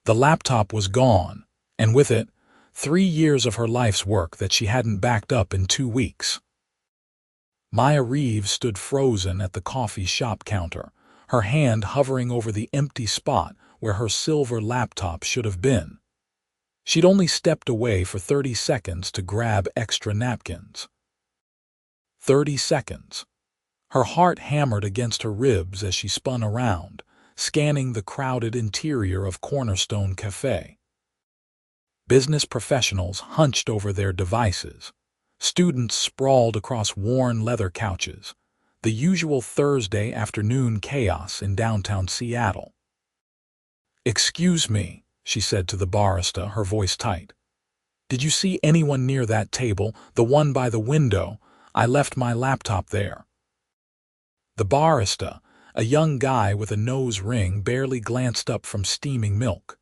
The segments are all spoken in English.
The laptop was gone, and with it, 3 years of her life's work that she hadn't backed up in 2 weeks. Maya Reeves stood frozen at the coffee shop counter, her hand hovering over the empty spot where her silver laptop should have been. She'd only stepped away for 30 seconds to grab extra napkins. 30 seconds. Her heart hammered against her ribs as she spun around, scanning the crowded interior of Cornerstone Cafe. Business professionals hunched over their devices. Students sprawled across worn leather couches, the usual Thursday afternoon chaos in downtown Seattle. "Excuse me," she said to the barista, her voice tight. "Did you see anyone near that table, the one by the window? I left my laptop there." The barista, a young guy with a nose ring, barely glanced up from steaming milk.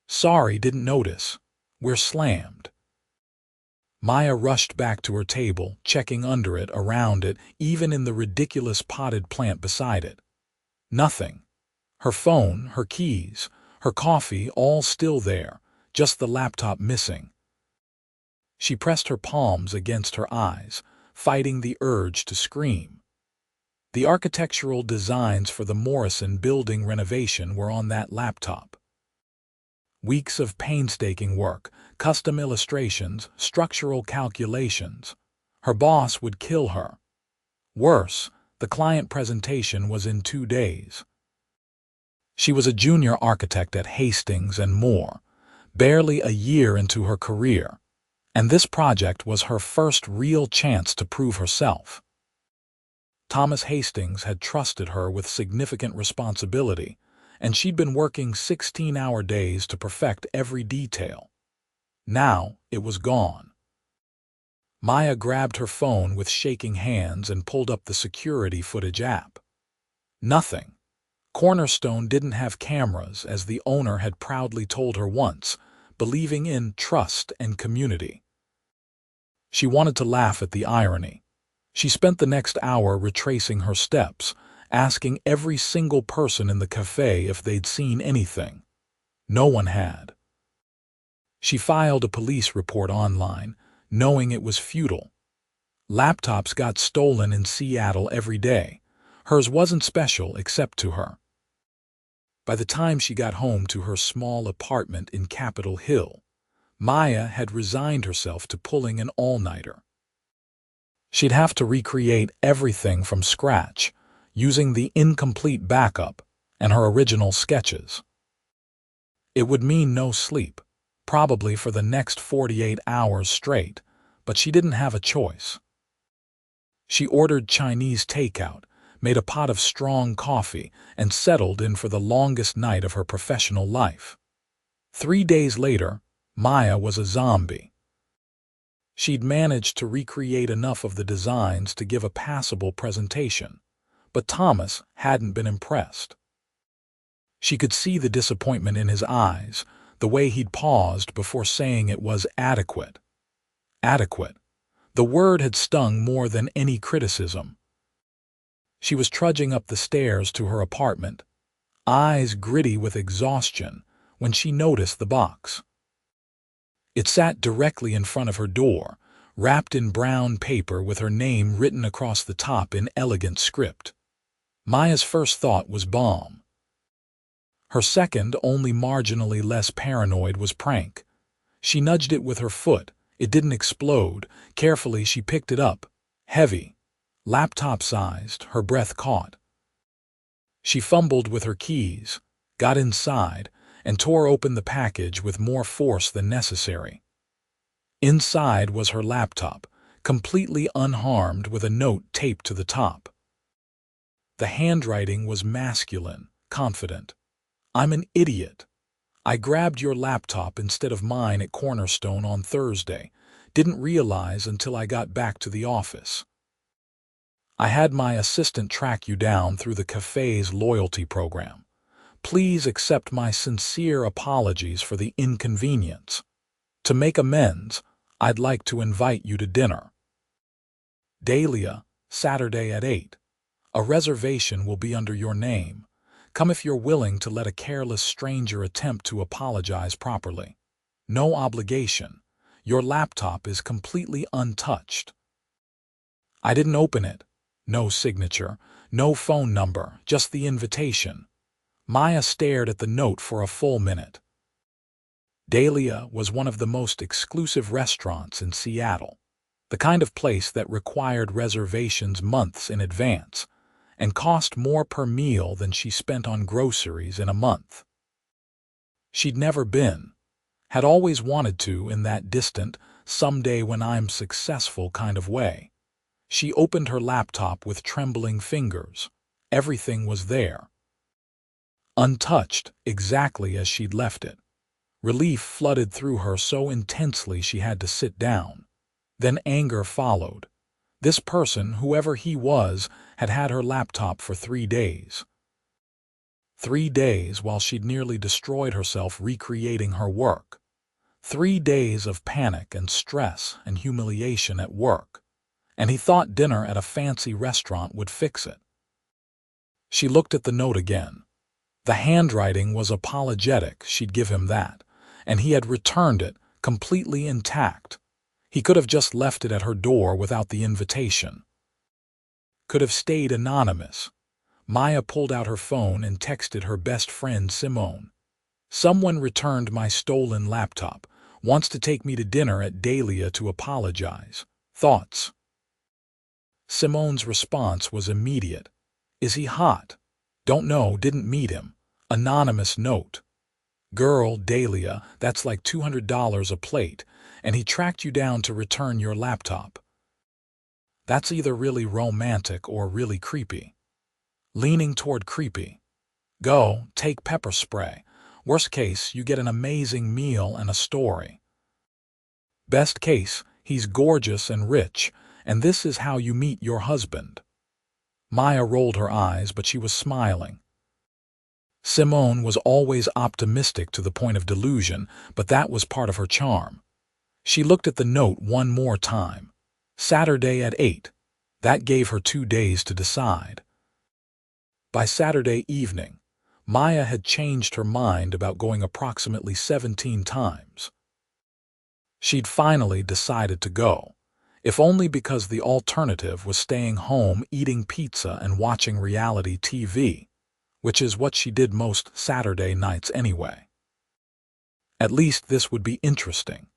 "Sorry, didn't notice. We're slammed." Maya rushed back to her table, checking under it, around it, even in the ridiculous potted plant beside it. Nothing. Her phone, her keys, her coffee, all still there, just the laptop missing. She pressed her palms against her eyes, fighting the urge to scream. The architectural designs for the Morrison building renovation were on that laptop. Weeks of painstaking work, custom illustrations, structural calculations. Her boss would kill her. Worse, the client presentation was in 2 days. She was a junior architect at Hastings and Moore, barely a year into her career, and this project was her first real chance to prove herself. Thomas Hastings had trusted her with significant responsibility, and she'd been working 16-hour days to perfect every detail. Now it was gone. Maya grabbed her phone with shaking hands and pulled up the security footage app. Nothing. Cornerstone didn't have cameras, as the owner had proudly told her once, believing in trust and community. She wanted to laugh at the irony. She spent the next hour retracing her steps, asking every single person in the cafe if they'd seen anything. No one had. She filed a police report online, knowing it was futile. Laptops got stolen in Seattle every day. Hers wasn't special except to her. By the time she got home to her small apartment in Capitol Hill, Maya had resigned herself to pulling an all-nighter. She'd have to recreate everything from scratch, using the incomplete backup and her original sketches. It would mean no sleep, probably for the next 48 hours straight, but she didn't have a choice. She ordered Chinese takeout, made a pot of strong coffee, and settled in for the longest night of her professional life. 3 days later, Maya was a zombie. She'd managed to recreate enough of the designs to give a passable presentation, but Thomas hadn't been impressed. She could see the disappointment in his eyes, the way he'd paused before saying it was adequate. Adequate. The word had stung more than any criticism. She was trudging up the stairs to her apartment, eyes gritty with exhaustion, when she noticed the box. It sat directly in front of her door, wrapped in brown paper with her name written across the top in elegant script. Maya's first thought was bomb. Her second, only marginally less paranoid, was prank. She nudged it with her foot. It didn't explode. Carefully, she picked it up. Heavy, laptop-sized, her breath caught. She fumbled with her keys, got inside, and tore open the package with more force than necessary. Inside was her laptop, completely unharmed, with a note taped to the top. The handwriting was masculine, confident. "I'm an idiot. I grabbed your laptop instead of mine at Cornerstone on Thursday. Didn't realize until I got back to the office. I had my assistant track you down through the cafe's loyalty program. Please accept my sincere apologies for the inconvenience. To make amends, I'd like to invite you to dinner. Dahlia, Saturday at 8. A reservation will be under your name. Come if you're willing to let a careless stranger attempt to apologize properly. No obligation. Your laptop is completely untouched. I didn't open it. No signature, no phone number, just the invitation. Maya stared at the note for a full minute. Dahlia was one of the most exclusive restaurants in Seattle, the kind of place that required reservations months in advance and cost more per meal than she spent on groceries in a month. She'd never been, had always wanted to in that distant, someday when I'm successful kind of way. She opened her laptop with trembling fingers. Everything was there. Untouched, exactly as she'd left it. Relief flooded through her so intensely she had to sit down. Then anger followed. This person, whoever he was, had had her laptop for 3 days. 3 days while she'd nearly destroyed herself recreating her work. 3 days of panic and stress and humiliation at work. And he thought dinner at a fancy restaurant would fix it. She looked at the note again. The handwriting was apologetic, she'd give him that, and he had returned it, completely intact. He could have just left it at her door without the invitation. Could have stayed anonymous. Maya pulled out her phone and texted her best friend Simone. Someone returned my stolen laptop, wants to take me to dinner at Dahlia to apologize. Thoughts? Simone's response was immediate. Is he hot? Don't know, didn't meet him. Anonymous note. Girl, Dahlia, that's like $200 a plate, and he tracked you down to return your laptop. That's either really romantic or really creepy. Leaning toward creepy. Go, take pepper spray. Worst case, you get an amazing meal and a story. Best case, he's gorgeous and rich, and this is how you meet your husband. Maya rolled her eyes, but she was smiling. Simone was always optimistic to the point of delusion, but that was part of her charm. She looked at the note one more time. Saturday at 8. That gave her 2 days to decide. By Saturday evening, Maya had changed her mind about going approximately 17 times. She'd finally decided to go, if only because the alternative was staying home eating pizza and watching reality TV, which is what she did most Saturday nights anyway. At least this would be interesting.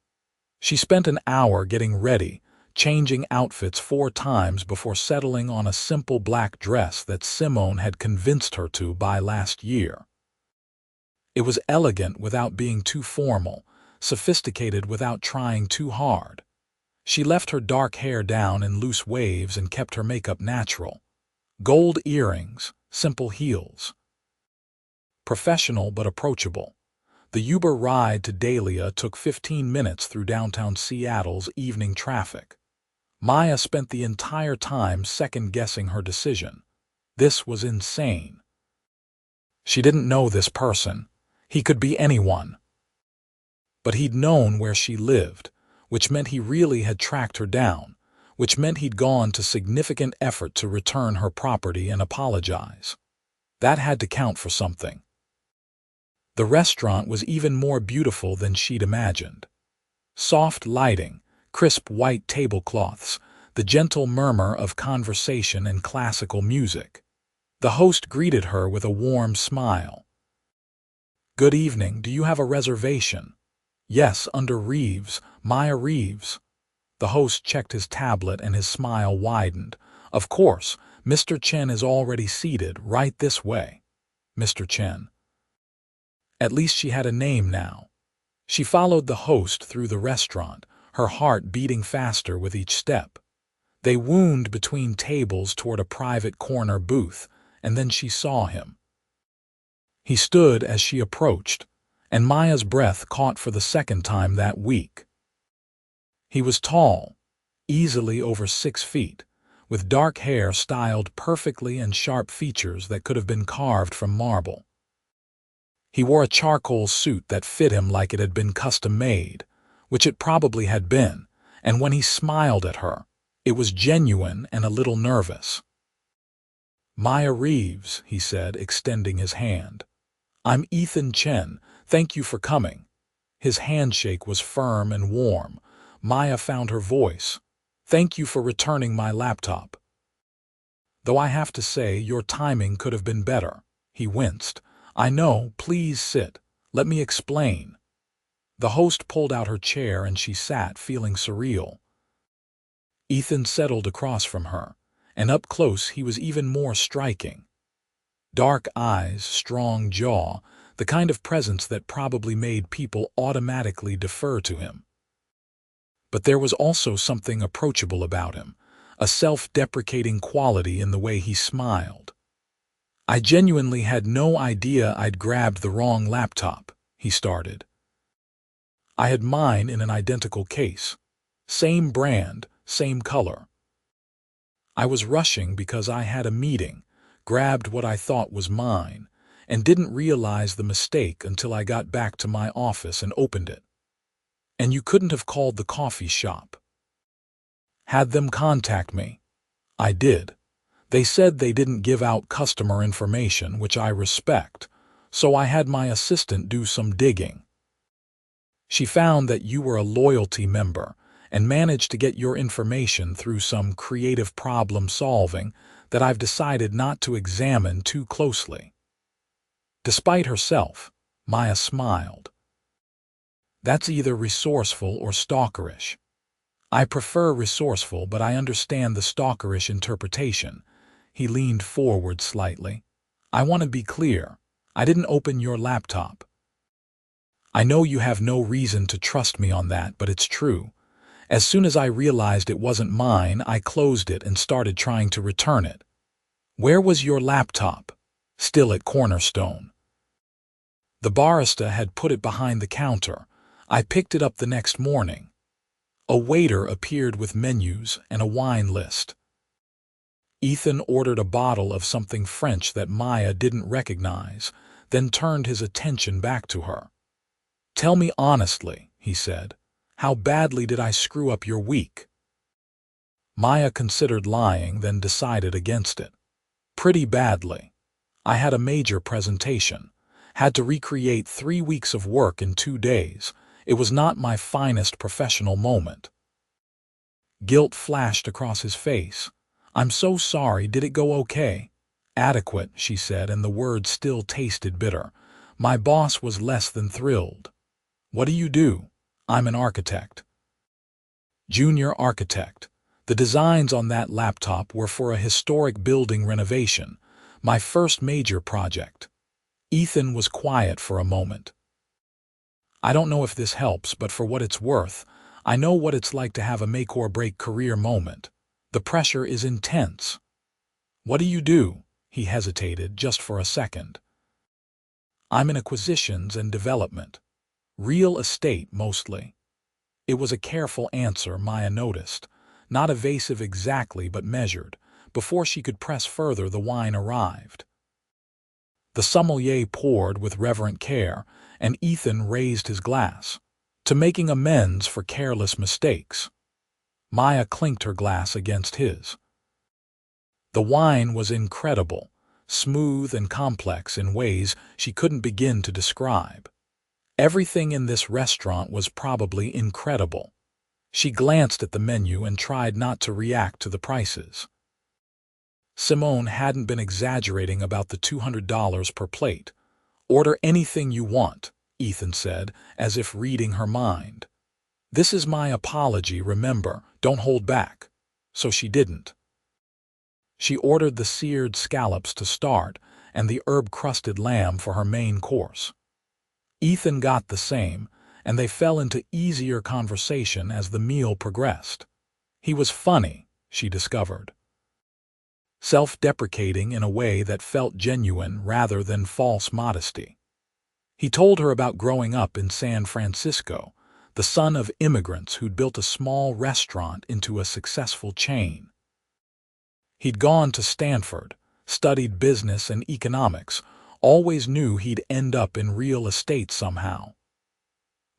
She spent an hour getting ready, changing outfits 4 times before settling on a simple black dress that Simone had convinced her to buy last year. It was elegant without being too formal, sophisticated without trying too hard. She left her dark hair down in loose waves and kept her makeup natural. Gold earrings, simple heels. Professional but approachable. The Uber ride to Dahlia took 15 minutes through downtown Seattle's evening traffic. Maya spent the entire time second-guessing her decision. This was insane. She didn't know this person. He could be anyone. But he'd known where she lived, which meant he really had tracked her down, which meant he'd gone to significant effort to return her property and apologize. That had to count for something. The restaurant was even more beautiful than she'd imagined. Soft lighting, crisp white tablecloths, the gentle murmur of conversation and classical music. The host greeted her with a warm smile. Good evening, do you have a reservation? Yes, under Reeves, Maya Reeves. The host checked his tablet and his smile widened. Of course, Mr. Chen is already seated, right this way. Mr. Chen. At least she had a name now. She followed the host through the restaurant, her heart beating faster with each step. They wound between tables toward a private corner booth, and then she saw him. He stood as she approached, and Maya's breath caught for the second time that week. He was tall, easily over 6 feet, with dark hair styled perfectly and sharp features that could have been carved from marble. He wore a charcoal suit that fit him like it had been custom-made, which it probably had been, and when he smiled at her, it was genuine and a little nervous. Maya Reeves, he said, extending his hand. I'm Ethan Chen. Thank you for coming. His handshake was firm and warm. Maya found her voice. Thank you for returning my laptop. Though I have to say, your timing could have been better. He winced. I know, please sit. Let me explain. The host pulled out her chair and she sat, feeling surreal. Ethan settled across from her, and up close he was even more striking. Dark eyes, strong jaw, the kind of presence that probably made people automatically defer to him. But there was also something approachable about him, a self-deprecating quality in the way he smiled. I genuinely had no idea I'd grabbed the wrong laptop, he started. I had mine in an identical case. Same brand, same color. I was rushing because I had a meeting, grabbed what I thought was mine, and didn't realize the mistake until I got back to my office and opened it. And you couldn't have called the coffee shop. Had them contact me. I did. They said they didn't give out customer information, which I respect, so I had my assistant do some digging. She found that you were a loyalty member and managed to get your information through some creative problem solving that I've decided not to examine too closely. Despite herself, Maya smiled. That's either resourceful or stalkerish. I prefer resourceful, but I understand the stalkerish interpretation. He leaned forward slightly. I want to be clear. I didn't open your laptop. I know you have no reason to trust me on that, but it's true. As soon as I realized it wasn't mine, I closed it and started trying to return it. Where was your laptop? Still at Cornerstone. The barista had put it behind the counter. I picked it up the next morning. A waiter appeared with menus and a wine list. Ethan ordered a bottle of something French that Maya didn't recognize, then turned his attention back to her. Tell me honestly, he said, how badly did I screw up your week? Maya considered lying, then decided against it. Pretty badly. I had a major presentation. Had to recreate 3 weeks of work in 2 days. It was not my finest professional moment. Guilt flashed across his face. I'm so sorry, did it go okay? Adequate, she said, and the words still tasted bitter. My boss was less than thrilled. What do you do? I'm an architect. Junior architect. The designs on that laptop were for a historic building renovation, my first major project. Ethan was quiet for a moment. I don't know if this helps, but for what it's worth, I know what it's like to have a make-or-break career moment. The pressure is intense. What do you do? He hesitated just for a second. I'm in acquisitions and development. Real estate, mostly. It was a careful answer, Maya noticed. Not evasive exactly, but measured. Before she could press further, the wine arrived. The sommelier poured with reverent care, and Ethan raised his glass, to making amends for careless mistakes. Maya clinked her glass against his. The wine was incredible, smooth and complex in ways she couldn't begin to describe. Everything in this restaurant was probably incredible. She glanced at the menu and tried not to react to the prices. Simone hadn't been exaggerating about the $200 per plate. Order anything you want, Ethan said, as if reading her mind. This is my apology, remember, don't hold back. So she didn't. She ordered the seared scallops to start and the herb-crusted lamb for her main course. Ethan got the same, and they fell into easier conversation as the meal progressed. He was funny, she discovered. Self-deprecating in a way that felt genuine rather than false modesty. He told her about growing up in San Francisco, the son of immigrants who'd built a small restaurant into a successful chain. He'd gone to Stanford, studied business and economics, always knew he'd end up in real estate somehow.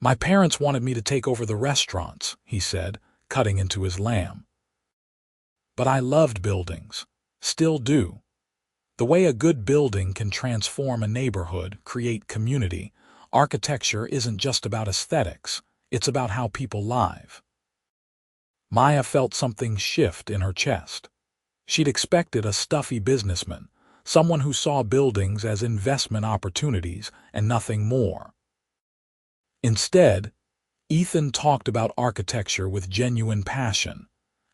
My parents wanted me to take over the restaurants, he said, cutting into his lamb. But I loved buildings. Still do. The way a good building can transform a neighborhood, create community, architecture isn't just about aesthetics, it's about how people live. Maya felt something shift in her chest. She'd expected a stuffy businessman, someone who saw buildings as investment opportunities and nothing more. Instead, Ethan talked about architecture with genuine passion,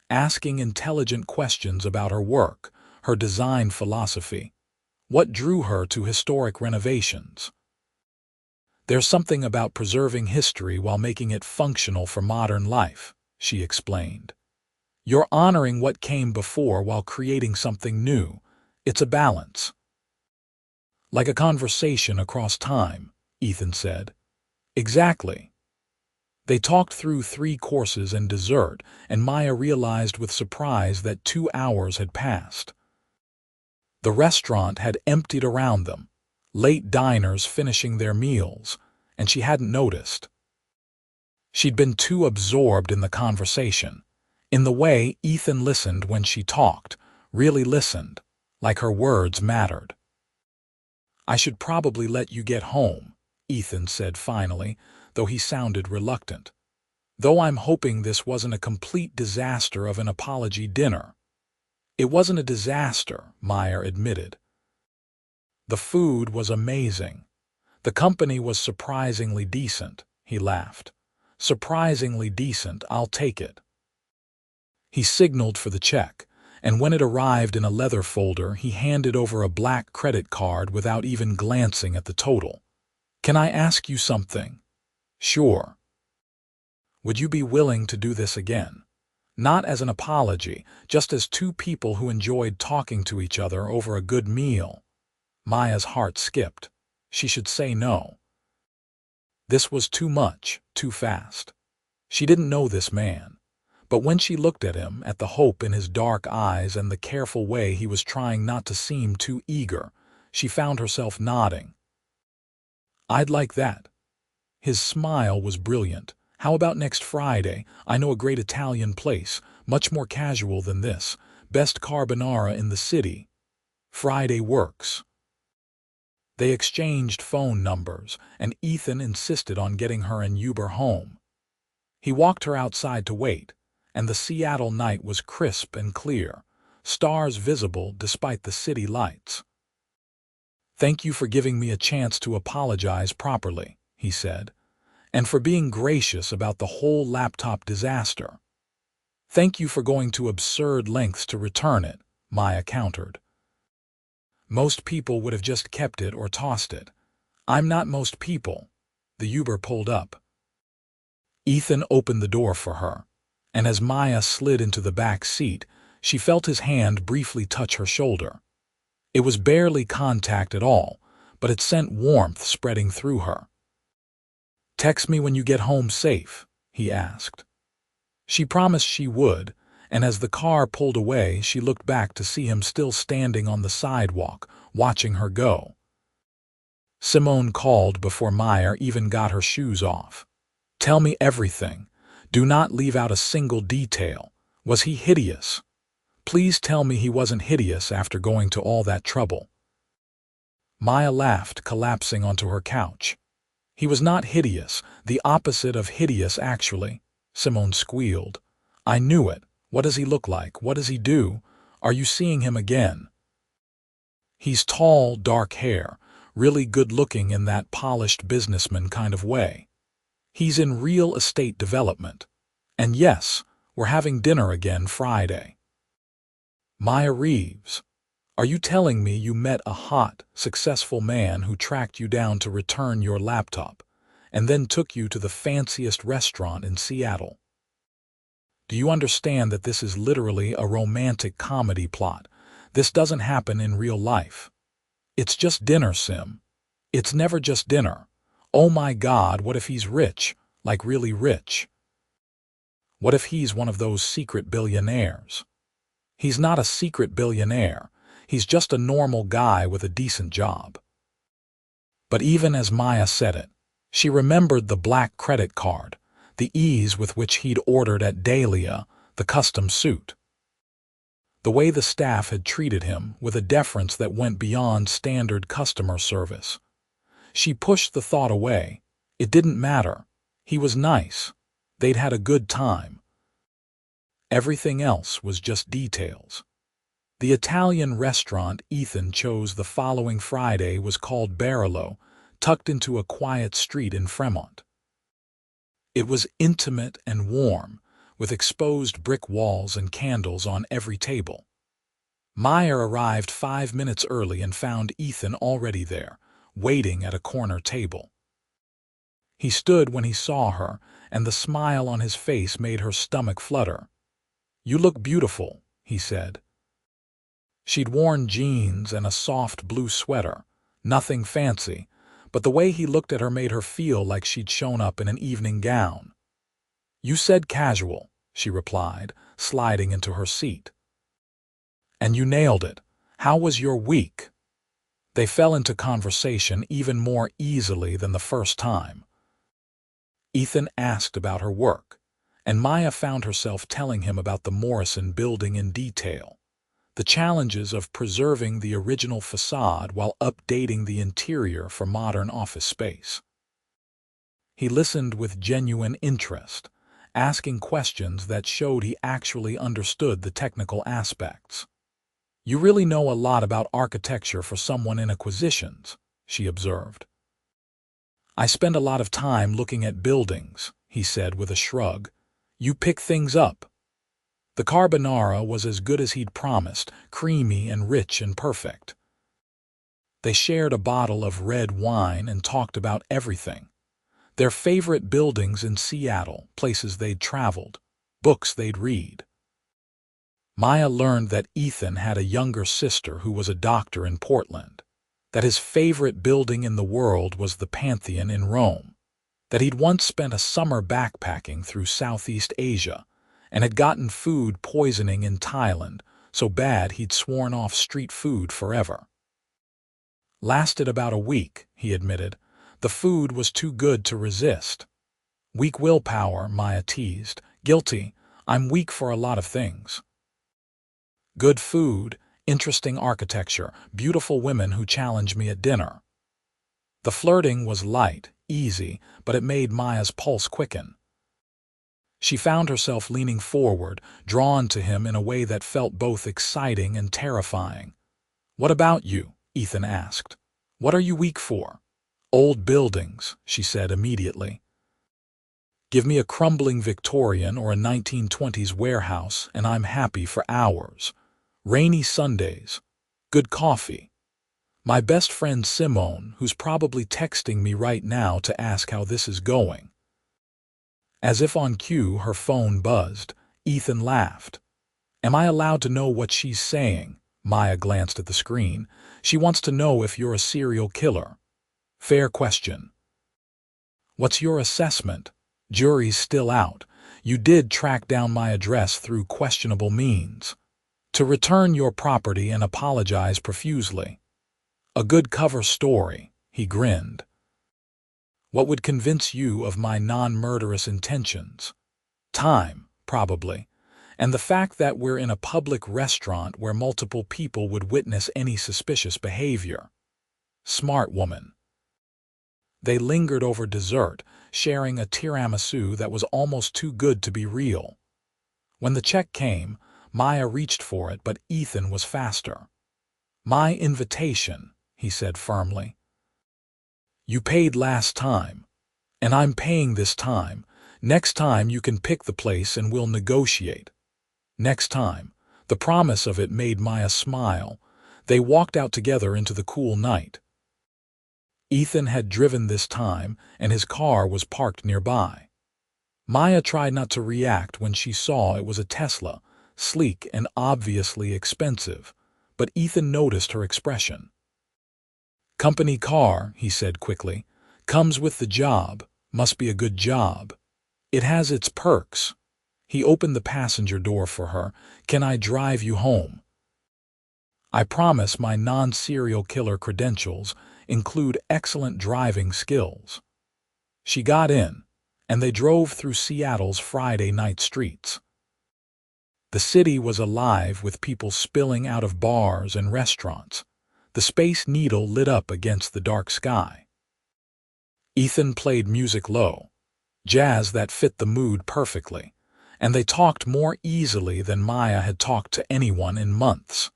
asking intelligent questions about her work, her design philosophy. What drew her to historic renovations? "There's something about preserving history while making it functional for modern life," she explained. "You're honoring what came before while creating something new. It's a balance." "Like a conversation across time," Ethan said. "Exactly." They talked through 3 courses and dessert, and Maya realized with surprise that 2 hours had passed. The restaurant had emptied around them, late diners finishing their meals, and she hadn't noticed. She'd been too absorbed in the conversation, in the way Ethan listened when she talked, really listened, like her words mattered. "I should probably let you get home," Ethan said finally, though he sounded reluctant. "Though I'm hoping this wasn't a complete disaster of an apology dinner." "It wasn't a disaster," Maya admitted. "The food was amazing. The company was surprisingly decent," he laughed. "Surprisingly decent, I'll take it." He signaled for the check, and when it arrived in a leather folder, he handed over a black credit card without even glancing at the total. "Can I ask you something?" "Sure." "Would you be willing to do this again? Not as an apology, just as 2 people who enjoyed talking to each other over a good meal." Maya's heart skipped. She should say no. This was too much, too fast. She didn't know this man, but when she looked at him, at the hope in his dark eyes and the careful way he was trying not to seem too eager, she found herself nodding. "I'd like that." His smile was brilliant. "How about next Friday? I know a great Italian place, much more casual than this. Best carbonara in the city." "Friday works." They exchanged phone numbers, and Ethan insisted on getting her and Uber home. He walked her outside to wait, and the Seattle night was crisp and clear, stars visible despite the city lights. "Thank you for giving me a chance to apologize properly," he said, "and for being gracious about the whole laptop disaster." "Thank you for going to absurd lengths to return it," Maya countered. "Most people would have just kept it or tossed it. I'm not most people." The Uber pulled up. Ethan opened the door for her, and as Maya slid into the back seat, she felt his hand briefly touch her shoulder. It was barely contact at all, but it sent warmth spreading through her. "Text me when you get home safe," he asked. She promised she would, and as the car pulled away, she looked back to see him still standing on the sidewalk, watching her go. Simone called before Maya even got her shoes off. "Tell me everything. Do not leave out a single detail. Was he hideous? Please tell me he wasn't hideous after going to all that trouble." Maya laughed, collapsing onto her couch. "He was not hideous, the opposite of hideous actually," Simone squealed. "I knew it. What does he look like? What does he do? Are you seeing him again?" "He's tall, dark hair, really good-looking in that polished businessman kind of way. He's in real estate development. And yes, we're having dinner again Friday." "Maya Reeves, are you telling me you met a hot, successful man who tracked you down to return your laptop, and then took you to the fanciest restaurant in Seattle? Do you understand that this is literally a romantic comedy plot? This doesn't happen in real life. It's just dinner, Sim. It's never just dinner. Oh my God, what if he's rich, like really rich? What if he's one of those secret billionaires? He's not a secret billionaire. He's just a normal guy with a decent job." But even as Maya said it, she remembered the black credit card, the ease with which he'd ordered at Dahlia, the custom suit. The way the staff had treated him with a deference that went beyond standard customer service. She pushed the thought away. It didn't matter. He was nice. They'd had a good time. Everything else was just details. The Italian restaurant Ethan chose the following Friday was called Barolo, tucked into a quiet street in Fremont. It was intimate and warm, with exposed brick walls and candles on every table. Maya arrived 5 minutes early and found Ethan already there, waiting at a corner table. He stood when he saw her, and the smile on his face made her stomach flutter. "You look beautiful," he said. She'd worn jeans and a soft blue sweater, nothing fancy, but the way he looked at her made her feel like she'd shown up in an evening gown. "You said casual," she replied, sliding into her seat. "And you nailed it. How was your week?" They fell into conversation even more easily than the first time. Ethan asked about her work, and Maya found herself telling him about the Morrison building in detail, the challenges of preserving the original facade while updating the interior for modern office space. He listened with genuine interest, asking questions that showed he actually understood the technical aspects. "You really know a lot about architecture for someone in acquisitions," she observed. "I spend a lot of time looking at buildings," he said with a shrug. "You pick things up." The carbonara was as good as he'd promised, creamy and rich and perfect. They shared a bottle of red wine and talked about everything. Their favorite buildings in Seattle, places they'd traveled, books they'd read. Maya learned that Ethan had a younger sister who was a doctor in Portland, that his favorite building in the world was the Pantheon in Rome, that he'd once spent a summer backpacking through Southeast Asia and had gotten food poisoning in Thailand so bad he'd sworn off street food forever. "Lasted about a week," he admitted. "The food was too good to resist." "Weak willpower," Maya teased. "Guilty. I'm weak for a lot of things." "Good food, interesting architecture, beautiful women who challenge me at dinner." The flirting was light, easy, but it made Maya's pulse quicken. She found herself leaning forward, drawn to him in a way that felt both exciting and terrifying. "What about you?" Ethan asked. "What are you weak for?" "Old buildings," she said immediately. "Give me a crumbling Victorian or a 1920s warehouse, and I'm happy for hours. Rainy Sundays. Good coffee. My best friend Simone, who's probably texting me right now to ask how this is going." As if on cue, her phone buzzed. Ethan laughed. "Am I allowed to know what she's saying?" Maya glanced at the screen. "She wants to know if you're a serial killer." "Fair question." "What's your assessment?" "Jury's still out. You did track down my address through questionable means. To return your property and apologize profusely." "A good cover story," he grinned. "What would convince you of my non-murderous intentions?" "Time, probably. And the fact that we're in a public restaurant where multiple people would witness any suspicious behavior." "Smart woman." They lingered over dessert, sharing a tiramisu that was almost too good to be real. When the check came, Maya reached for it, but Ethan was faster. "My invitation," he said firmly. "You paid last time, and I'm paying this time. Next time you can pick the place and we'll negotiate." Next time. The promise of it made Maya smile. They walked out together into the cool night. Ethan had driven this time, and his car was parked nearby. Maya tried not to react when she saw it was a Tesla, sleek and obviously expensive, but Ethan noticed her expression. "Company car," he said quickly. "Comes with the job. Must be a good job. It has its perks." He opened the passenger door for her. "Can I drive you home?" "I promise my non-serial killer credentials include excellent driving skills." She got in, and they drove through Seattle's Friday night streets. The city was alive with people spilling out of bars and restaurants. The Space Needle lit up against the dark sky. Ethan played music low, jazz that fit the mood perfectly, and they talked more easily than Maya had talked to anyone in months.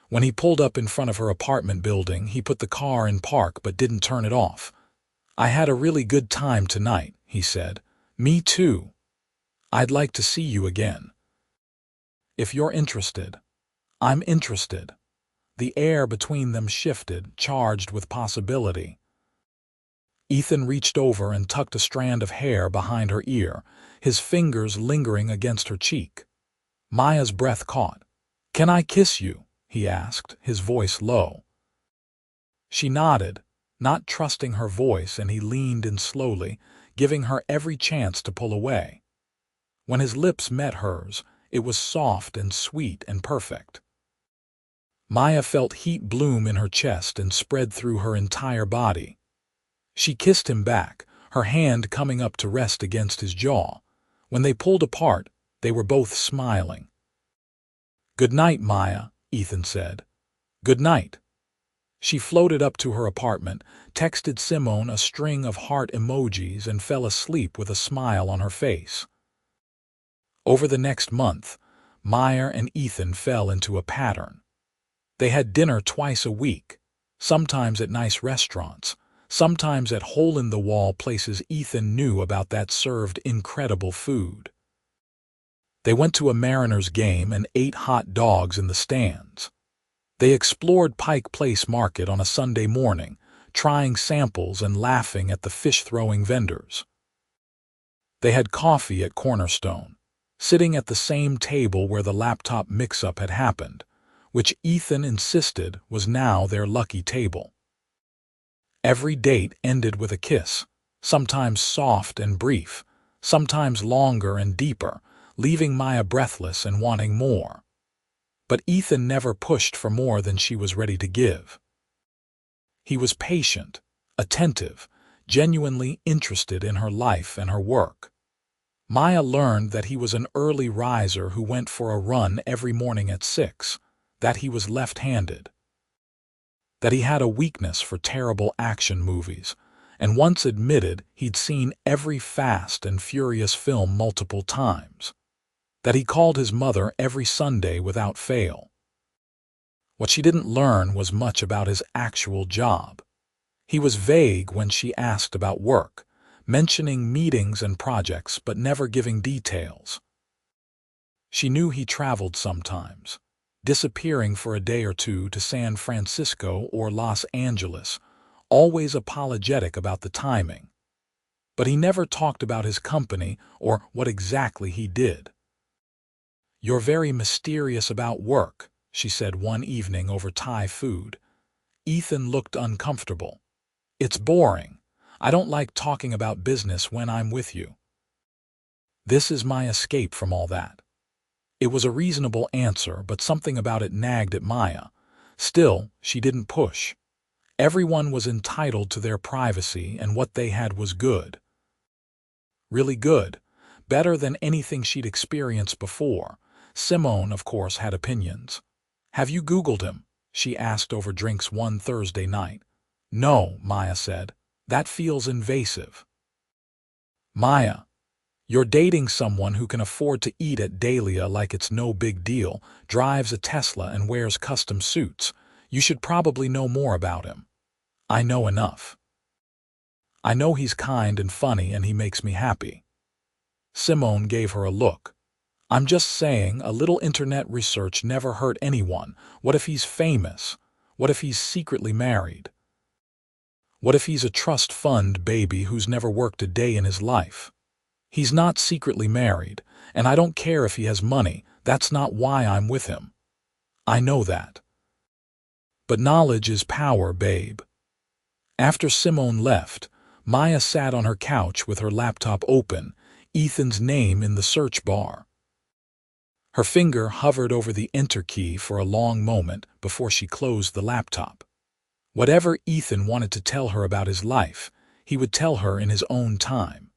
When he pulled up in front of her apartment building, he put the car in park but didn't turn it off. "I had a really good time tonight," he said. "Me too. I'd like to see you again. If you're interested." "I'm interested." The air between them shifted, charged with possibility. Ethan reached over and tucked a strand of hair behind her ear, his fingers lingering against her cheek. Maya's breath caught. "Can I kiss you?" he asked, his voice low. She nodded, not trusting her voice, and he leaned in slowly, giving her every chance to pull away. When his lips met hers, it was soft and sweet and perfect. Maya felt heat bloom in her chest and spread through her entire body. She kissed him back, her hand coming up to rest against his jaw. When they pulled apart, they were both smiling. "Good night, Maya," Ethan said. "Good night." She floated up to her apartment, texted Simone a string of heart emojis, and fell asleep with a smile on her face. Over the next month, Maya and Ethan fell into a pattern. They had dinner twice a week, sometimes at nice restaurants, sometimes at hole-in-the-wall places Ethan knew about that served incredible food. They went to a Mariners game and ate hot dogs in the stands. They explored Pike Place Market on a Sunday morning, trying samples and laughing at the fish-throwing vendors. They had coffee at Cornerstone, sitting at the same table where the laptop mix-up had happened, which Ethan insisted was now their lucky table. Every date ended with a kiss, sometimes soft and brief, sometimes longer and deeper, leaving Maya breathless and wanting more. But Ethan never pushed for more than she was ready to give. He was patient, attentive, genuinely interested in her life and her work. Maya learned that he was an early riser who went for a run every morning at 6, that he was left-handed, that he had a weakness for terrible action movies, and once admitted he'd seen every Fast and Furious film multiple times, that he called his mother every Sunday without fail. What she didn't learn was much about his actual job. He was vague when she asked about work, mentioning meetings and projects but never giving details. She knew he traveled sometimes, disappearing for a day or two to San Francisco or Los Angeles, always apologetic about the timing. But he never talked about his company or what exactly he did. "You're very mysterious about work," she said one evening over Thai food. Ethan looked uncomfortable. "It's boring. I don't like talking about business when I'm with you." "This is my escape from all that." It was a reasonable answer, but something about it nagged at Maya. Still, she didn't push. Everyone was entitled to their privacy, and what they had was good. Really good. Better than anything she'd experienced before. Simone, of course, had opinions. "Have you Googled him?" she asked over drinks one Thursday night. "No," Maya said. "That feels invasive." "Maya, you're dating someone who can afford to eat at Dahlia like it's no big deal, drives a Tesla and wears custom suits. You should probably know more about him." "I know enough. I know he's kind and funny and he makes me happy." Simone gave her a look. "I'm just saying, a little internet research never hurt anyone. What if he's famous? What if he's secretly married? What if he's a trust fund baby who's never worked a day in his life? He's not secretly married, and I don't care if he has money. That's not why I'm with him. I know that. But knowledge is power, babe." After Simone left, Maya sat on her couch with her laptop open, Ethan's name in the search bar. Her finger hovered over the enter key for a long moment before she closed the laptop. Whatever Ethan wanted to tell her about his life, he would tell her in his own time.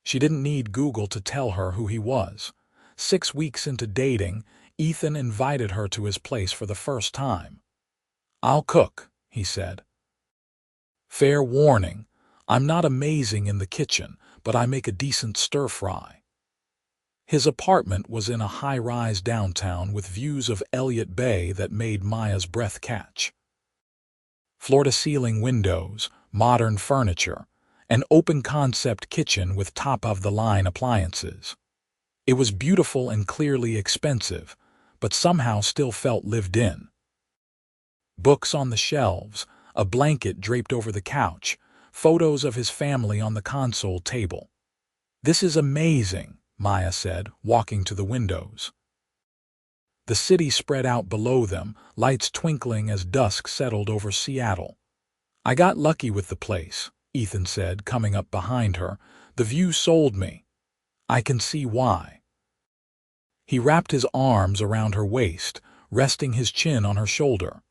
She didn't need Google to tell her who he was. 6 weeks into dating, Ethan invited her to his place for the first time. "I'll cook," he said. "Fair warning, I'm not amazing in the kitchen, but I make a decent stir-fry." His apartment was in a high-rise downtown with views of Elliott Bay that made Maya's breath catch. Floor-to-ceiling windows, modern furniture, an open-concept kitchen with top-of-the-line appliances. It was beautiful and clearly expensive, but somehow still felt lived in. Books on the shelves, a blanket draped over the couch, photos of his family on the console table. "This is amazing," Maya said, walking to the windows. The city spread out below them, lights twinkling as dusk settled over Seattle. "I got lucky with the place," Ethan said, coming up behind her. "The view sold me. I can see why." He wrapped his arms around her waist, resting his chin on her shoulder.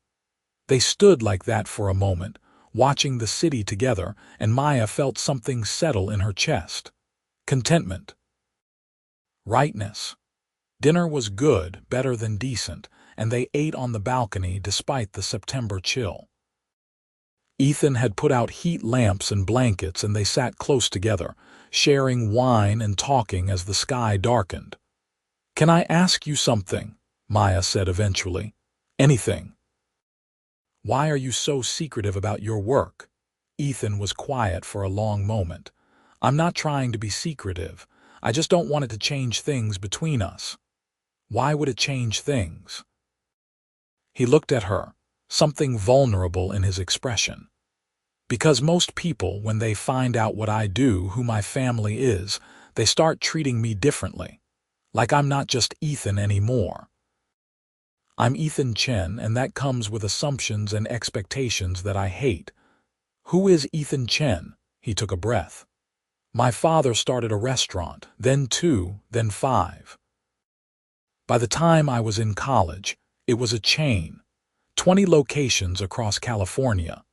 They stood like that for a moment, watching the city together, and Maya felt something settle in her chest. Contentment. Rightness. Dinner was good, better than decent, and they ate on the balcony despite the September chill. Ethan had put out heat lamps and blankets, and they sat close together, sharing wine and talking as the sky darkened. "Can I ask you something?" Maya said eventually. "Anything." "Why are you so secretive about your work?" Ethan was quiet for a long moment. "I'm not trying to be secretive. I just don't want it to change things between us." "Why would it change things?" He looked at her, something vulnerable in his expression. "Because most people, when they find out what I do, who my family is, they start treating me differently. Like I'm not just Ethan anymore. I'm Ethan Chen, and that comes with assumptions and expectations that I hate." "Who is Ethan Chen?" He took a breath. "My father started a restaurant, then 2, then 5. By the time I was in college, it was a chain, 20 locations across California.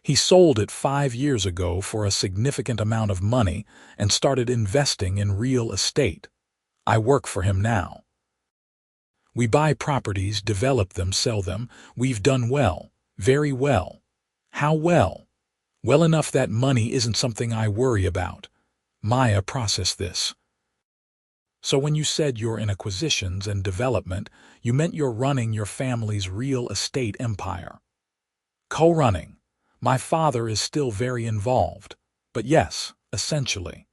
He sold it 5 years ago for a significant amount of money and started investing in real estate. I work for him now. We buy properties, develop them, sell them. We've done well, very well." "How well?" "Well enough that money isn't something I worry about." Maya processed this. "So when you said you're in acquisitions and development, you meant you're running your family's real estate empire." "Co-running. My father is still very involved, but yes, essentially."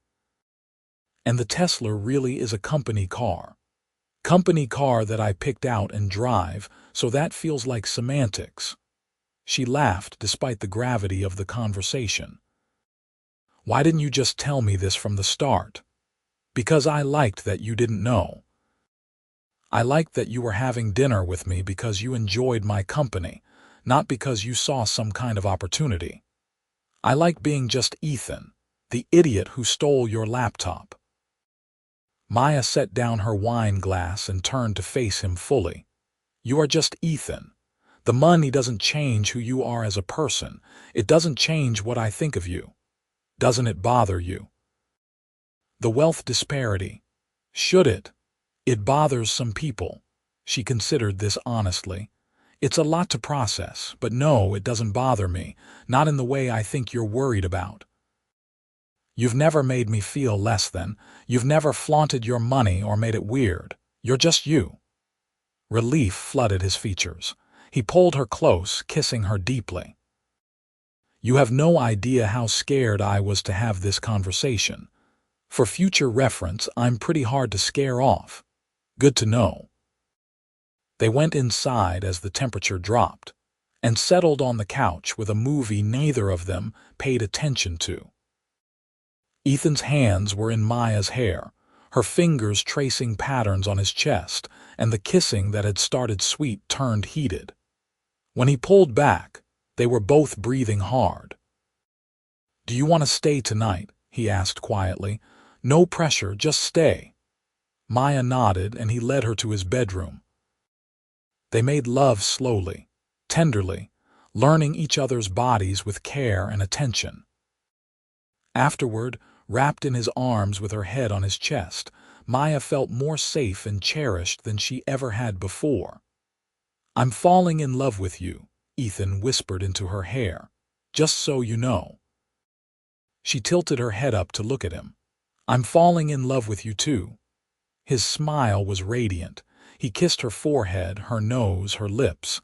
"And the Tesla really is a company car." "Company car that I picked out and drive, so that feels like semantics." She laughed despite the gravity of the conversation. "Why didn't you just tell me this from the start?" "Because I liked that you didn't know. I liked that you were having dinner with me because you enjoyed my company, not because you saw some kind of opportunity. I like being just Ethan, the idiot who stole your laptop." Maya set down her wine glass and turned to face him fully. "You are just Ethan. The money doesn't change who you are as a person. It doesn't change what I think of you. Doesn't it bother you?" "The wealth disparity. Should it?" "It bothers some people." She considered this honestly. "It's a lot to process, but no, it doesn't bother me, not in the way I think you're worried about. You've never made me feel less than. You've never flaunted your money or made it weird. You're just you." Relief flooded his features. He pulled her close, kissing her deeply. "You have no idea how scared I was to have this conversation. For future reference, I'm pretty hard to scare off." "Good to know." They went inside as the temperature dropped, and settled on the couch with a movie neither of them paid attention to. Ethan's hands were in Maya's hair, her fingers tracing patterns on his chest, and the kissing that had started sweet turned heated. When he pulled back, they were both breathing hard. "Do you want to stay tonight?" he asked quietly. "No pressure, just stay." Maya nodded, and he led her to his bedroom. They made love slowly, tenderly, learning each other's bodies with care and attention. Afterward, wrapped in his arms with her head on his chest, Maya felt more safe and cherished than she ever had before. "I'm falling in love with you," Ethan whispered into her hair. "Just so you know." She tilted her head up to look at him. "I'm falling in love with you too." His smile was radiant. He kissed her forehead, her nose, her lips.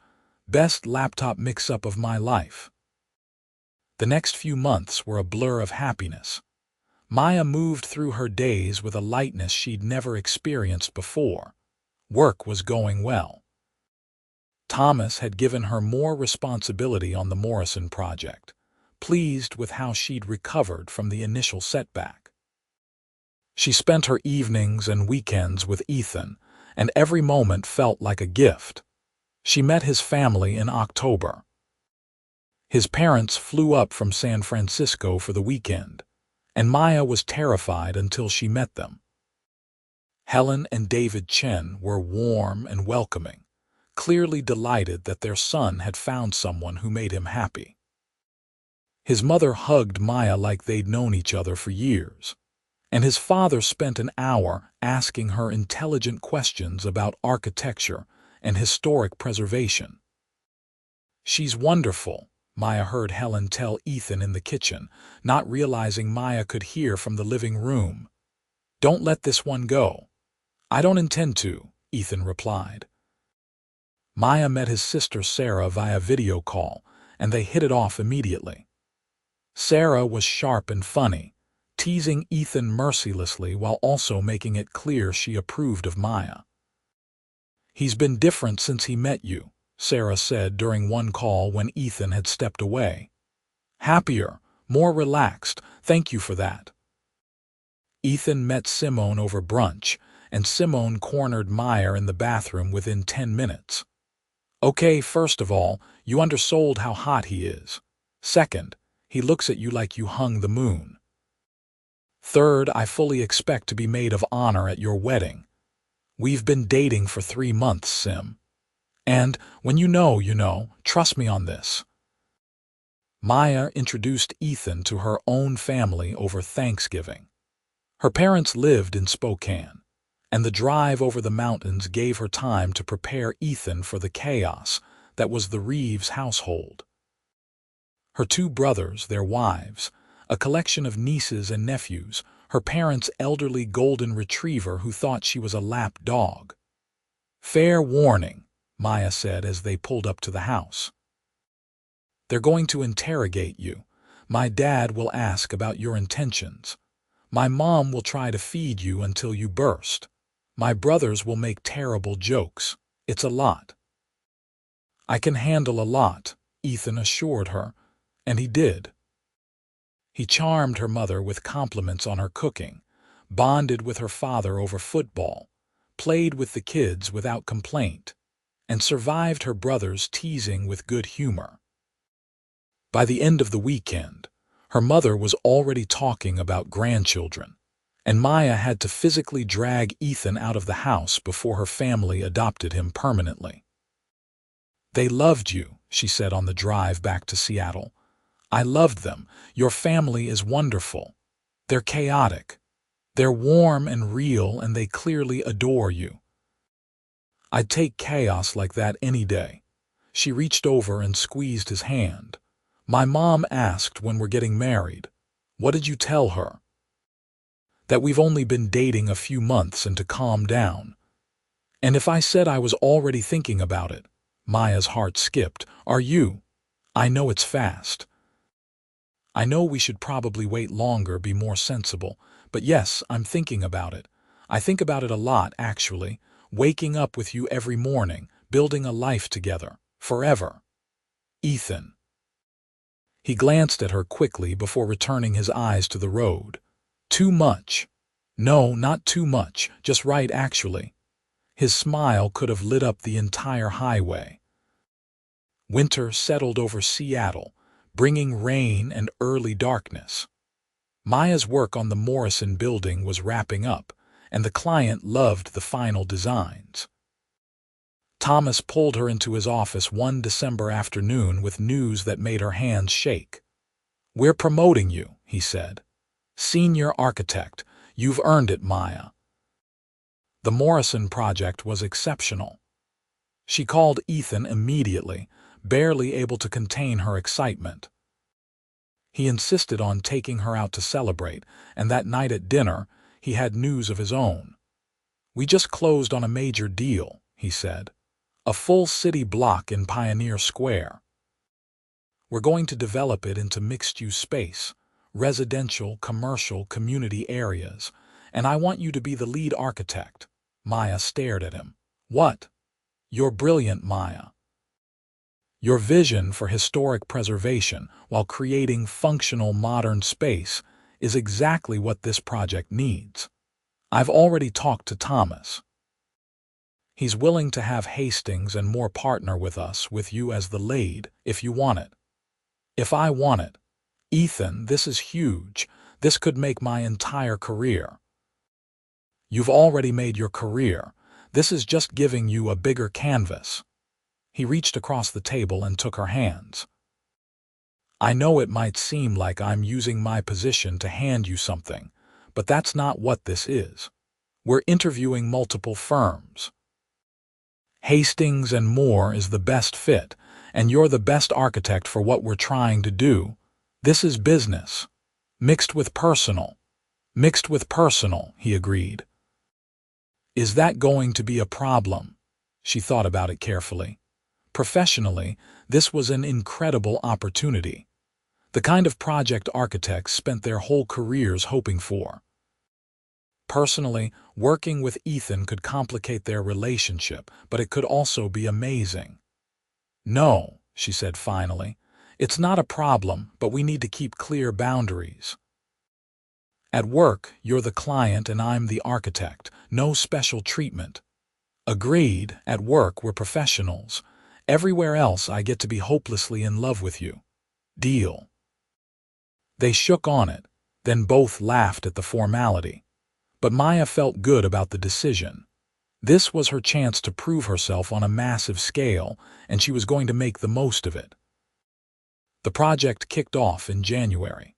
"Best laptop mix-up of my life." The next few months were a blur of happiness. Maya moved through her days with a lightness she'd never experienced before. Work was going well. Thomas had given her more responsibility on the Morrison project, pleased with how she'd recovered from the initial setback. She spent her evenings and weekends with Ethan, and every moment felt like a gift. She met his family in October. His parents flew up from San Francisco for the weekend, and Maya was terrified until she met them. Helen and David Chen were warm and welcoming, clearly delighted that their son had found someone who made him happy. His mother hugged Maya like they'd known each other for years, and his father spent an hour asking her intelligent questions about architecture and historic preservation. "She's wonderful," Maya heard Helen tell Ethan in the kitchen, not realizing Maya could hear from the living room. "Don't let this one go." "I don't intend to," Ethan replied. Maya met his sister Sarah via video call, and they hit it off immediately. Sarah was sharp and funny, teasing Ethan mercilessly while also making it clear she approved of Maya. "He's been different since he met you," Sarah said during one call when Ethan had stepped away. "Happier, more relaxed, thank you for that." Ethan met Simone over brunch, and Simone cornered Maya in the bathroom within 10 minutes. "Okay, first of all, you undersold how hot he is. Second, he looks at you like you hung the moon. Third, I fully expect to be maid of honor at your wedding. We've been dating for 3 months, Sim. And when you know, trust me on this." Maya introduced Ethan to her own family over Thanksgiving. Her parents lived in Spokane, and the drive over the mountains gave her time to prepare Ethan for the chaos that was the Reeves household. Her 2 brothers, their wives, a collection of nieces and nephews, her parents' elderly golden retriever who thought she was a lap dog. "Fair warning," Maya said as they pulled up to the house. "They're going to interrogate you. My dad will ask about your intentions. My mom will try to feed you until you burst. My brothers will make terrible jokes. It's a lot." "I can handle a lot," Ethan assured her, and he did. He charmed her mother with compliments on her cooking, bonded with her father over football, played with the kids without complaint, and survived her brother's teasing with good humor. By the end of the weekend, her mother was already talking about grandchildren, and Maya had to physically drag Ethan out of the house before her family adopted him permanently. "They loved you," she said on the drive back to Seattle. "I loved them. Your family is wonderful. They're chaotic. They're warm and real, and they clearly adore you." "I'd take chaos like that any day." She reached over and squeezed his hand. "My mom asked when we're getting married. What did you tell her?" "That we've only been dating a few months and to calm down." "And if I said I was already thinking about it?" Maya's heart skipped. "Are you? I know it's fast. I know we should probably wait longer, be more sensible, but yes, I'm thinking about it. I think about it a lot, actually. Waking up with you every morning, building a life together, forever." "Ethan." He glanced at her quickly before returning his eyes to the road. "Too much." "No, not too much, just right, actually." His smile could have lit up the entire highway. Winter settled over Seattle, bringing rain and early darkness. Maya's work on the Morrison building was wrapping up, and the client loved the final designs. Thomas pulled her into his office one December afternoon with news that made her hands shake. "We're promoting you," he said. "Senior architect. You've earned it, Maya." The Morrison project was exceptional. She called Ethan immediately, barely able to contain her excitement. He insisted on taking her out to celebrate, and that night at dinner, he had news of his own. "We just closed on a major deal," he said. "A full city block in Pioneer Square. We're going to develop it into mixed-use space, residential, commercial, community areas, and I want you to be the lead architect." Maya stared at him. "What? You're brilliant, Maya. Your vision for historic preservation while creating functional modern space is exactly what this project needs. I've already talked to Thomas. He's willing to have Hastings and more partner with you as the lead, if you want it." "If I want it. Ethan, this is huge. This could make my entire career." "You've already made your career. This is just giving you a bigger canvas." He reached across the table and took her hands. "I know it might seem like I'm using my position to hand you something, but that's not what this is. We're interviewing multiple firms. Hastings and Moore is the best fit, and you're the best architect for what we're trying to do. This is business. Mixed with personal." "Mixed with personal," he agreed. "Is that going to be a problem?" She thought about it carefully. Professionally, this was an incredible opportunity. The kind of project architects spent their whole careers hoping for. Personally, working with Ethan could complicate their relationship, but it could also be amazing. "No," she said finally. "It's not a problem, but we need to keep clear boundaries. At work, you're the client and I'm the architect. No special treatment." "Agreed. At work, we're professionals. Everywhere else, I get to be hopelessly in love with you." "Deal." They shook on it, then both laughed at the formality. But Maya felt good about the decision. This was her chance to prove herself on a massive scale, and she was going to make the most of it. The project kicked off in January.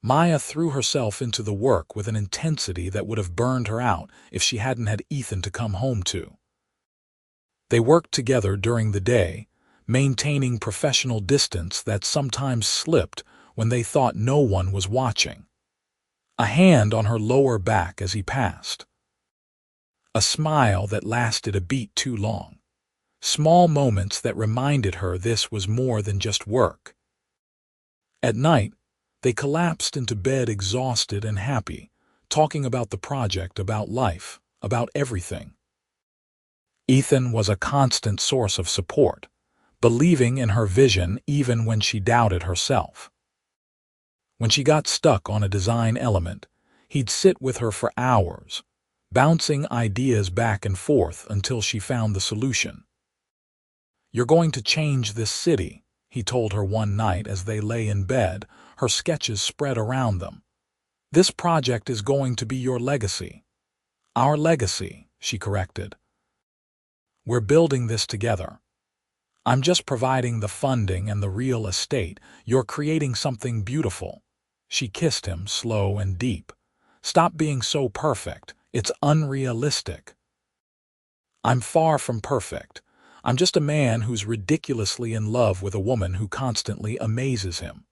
Maya threw herself into the work with an intensity that would have burned her out if she hadn't had Ethan to come home to. They worked together during the day, maintaining professional distance that sometimes slipped when they thought no one was watching. A hand on her lower back as he passed. A smile that lasted a beat too long. Small moments that reminded her this was more than just work. At night, they collapsed into bed exhausted and happy, talking about the project, about life, about everything. Ethan was a constant source of support, believing in her vision even when she doubted herself. When she got stuck on a design element, he'd sit with her for hours, bouncing ideas back and forth until she found the solution. "You're going to change this city," he told her one night as they lay in bed, her sketches spread around them. "This project is going to be your legacy." "Our legacy," she corrected. "We're building this together. I'm just providing the funding and the real estate. You're creating something beautiful." She kissed him, slow and deep. "Stop being so perfect. It's unrealistic." "I'm far from perfect. I'm just a man who's ridiculously in love with a woman who constantly amazes him."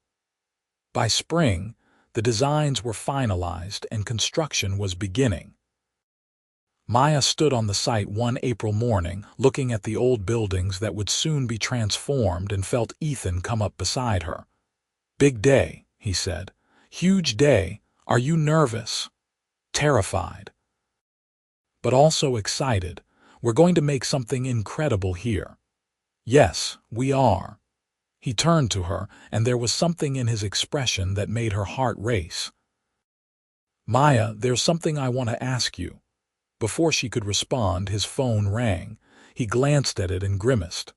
By spring, the designs were finalized and construction was beginning. Maya stood on the site one April morning, looking at the old buildings that would soon be transformed, and felt Ethan come up beside her. "Big day," he said. "Huge day. Are you nervous?" "Terrified. But also excited. We're going to make something incredible here." "Yes, we are." He turned to her, and there was something in his expression that made her heart race. "Maya, there's something I want to ask you." Before she could respond, his phone rang. He glanced at it and grimaced.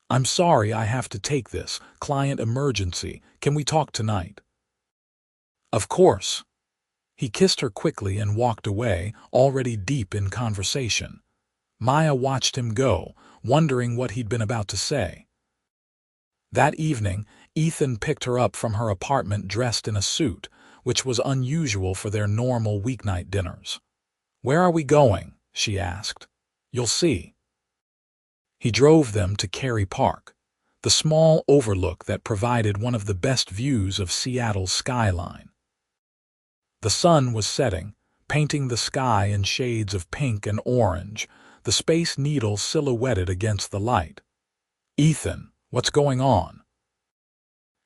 "I'm sorry I have to take this. Client emergency. Can we talk tonight?" "Of course." He kissed her quickly and walked away, already deep in conversation. Maya watched him go, wondering what he'd been about to say. That evening, Ethan picked her up from her apartment dressed in a suit, which was unusual for their normal weeknight dinners. "Where are we going?" she asked. "You'll see." He drove them to Cary Park, the small overlook that provided one of the best views of Seattle's skyline. The sun was setting, painting the sky in shades of pink and orange, the Space Needle silhouetted against the light. "Ethan, what's going on?"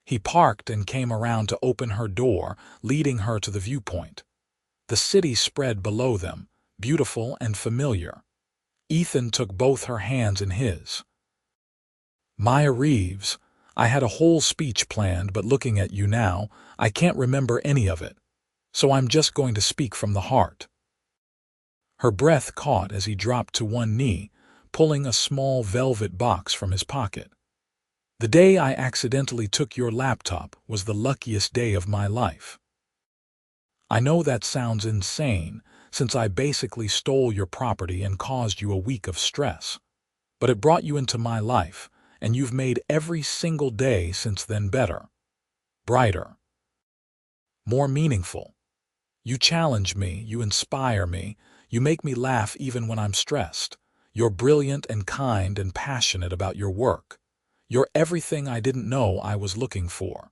He parked and came around to open her door, leading her to the viewpoint. The city spread below them, beautiful and familiar. Ethan took both her hands in his. "Maya Reeves, I had a whole speech planned, but looking at you now, I can't remember any of it. So I'm just going to speak from the heart." Her breath caught as he dropped to one knee, pulling a small velvet box from his pocket. "The day I accidentally took your laptop was the luckiest day of my life. I know that sounds insane, since I basically stole your property and caused you a week of stress. But it brought you into my life, and you've made every single day since then better, brighter, more meaningful. You challenge me, you inspire me, you make me laugh even when I'm stressed. You're brilliant and kind and passionate about your work. You're everything I didn't know I was looking for.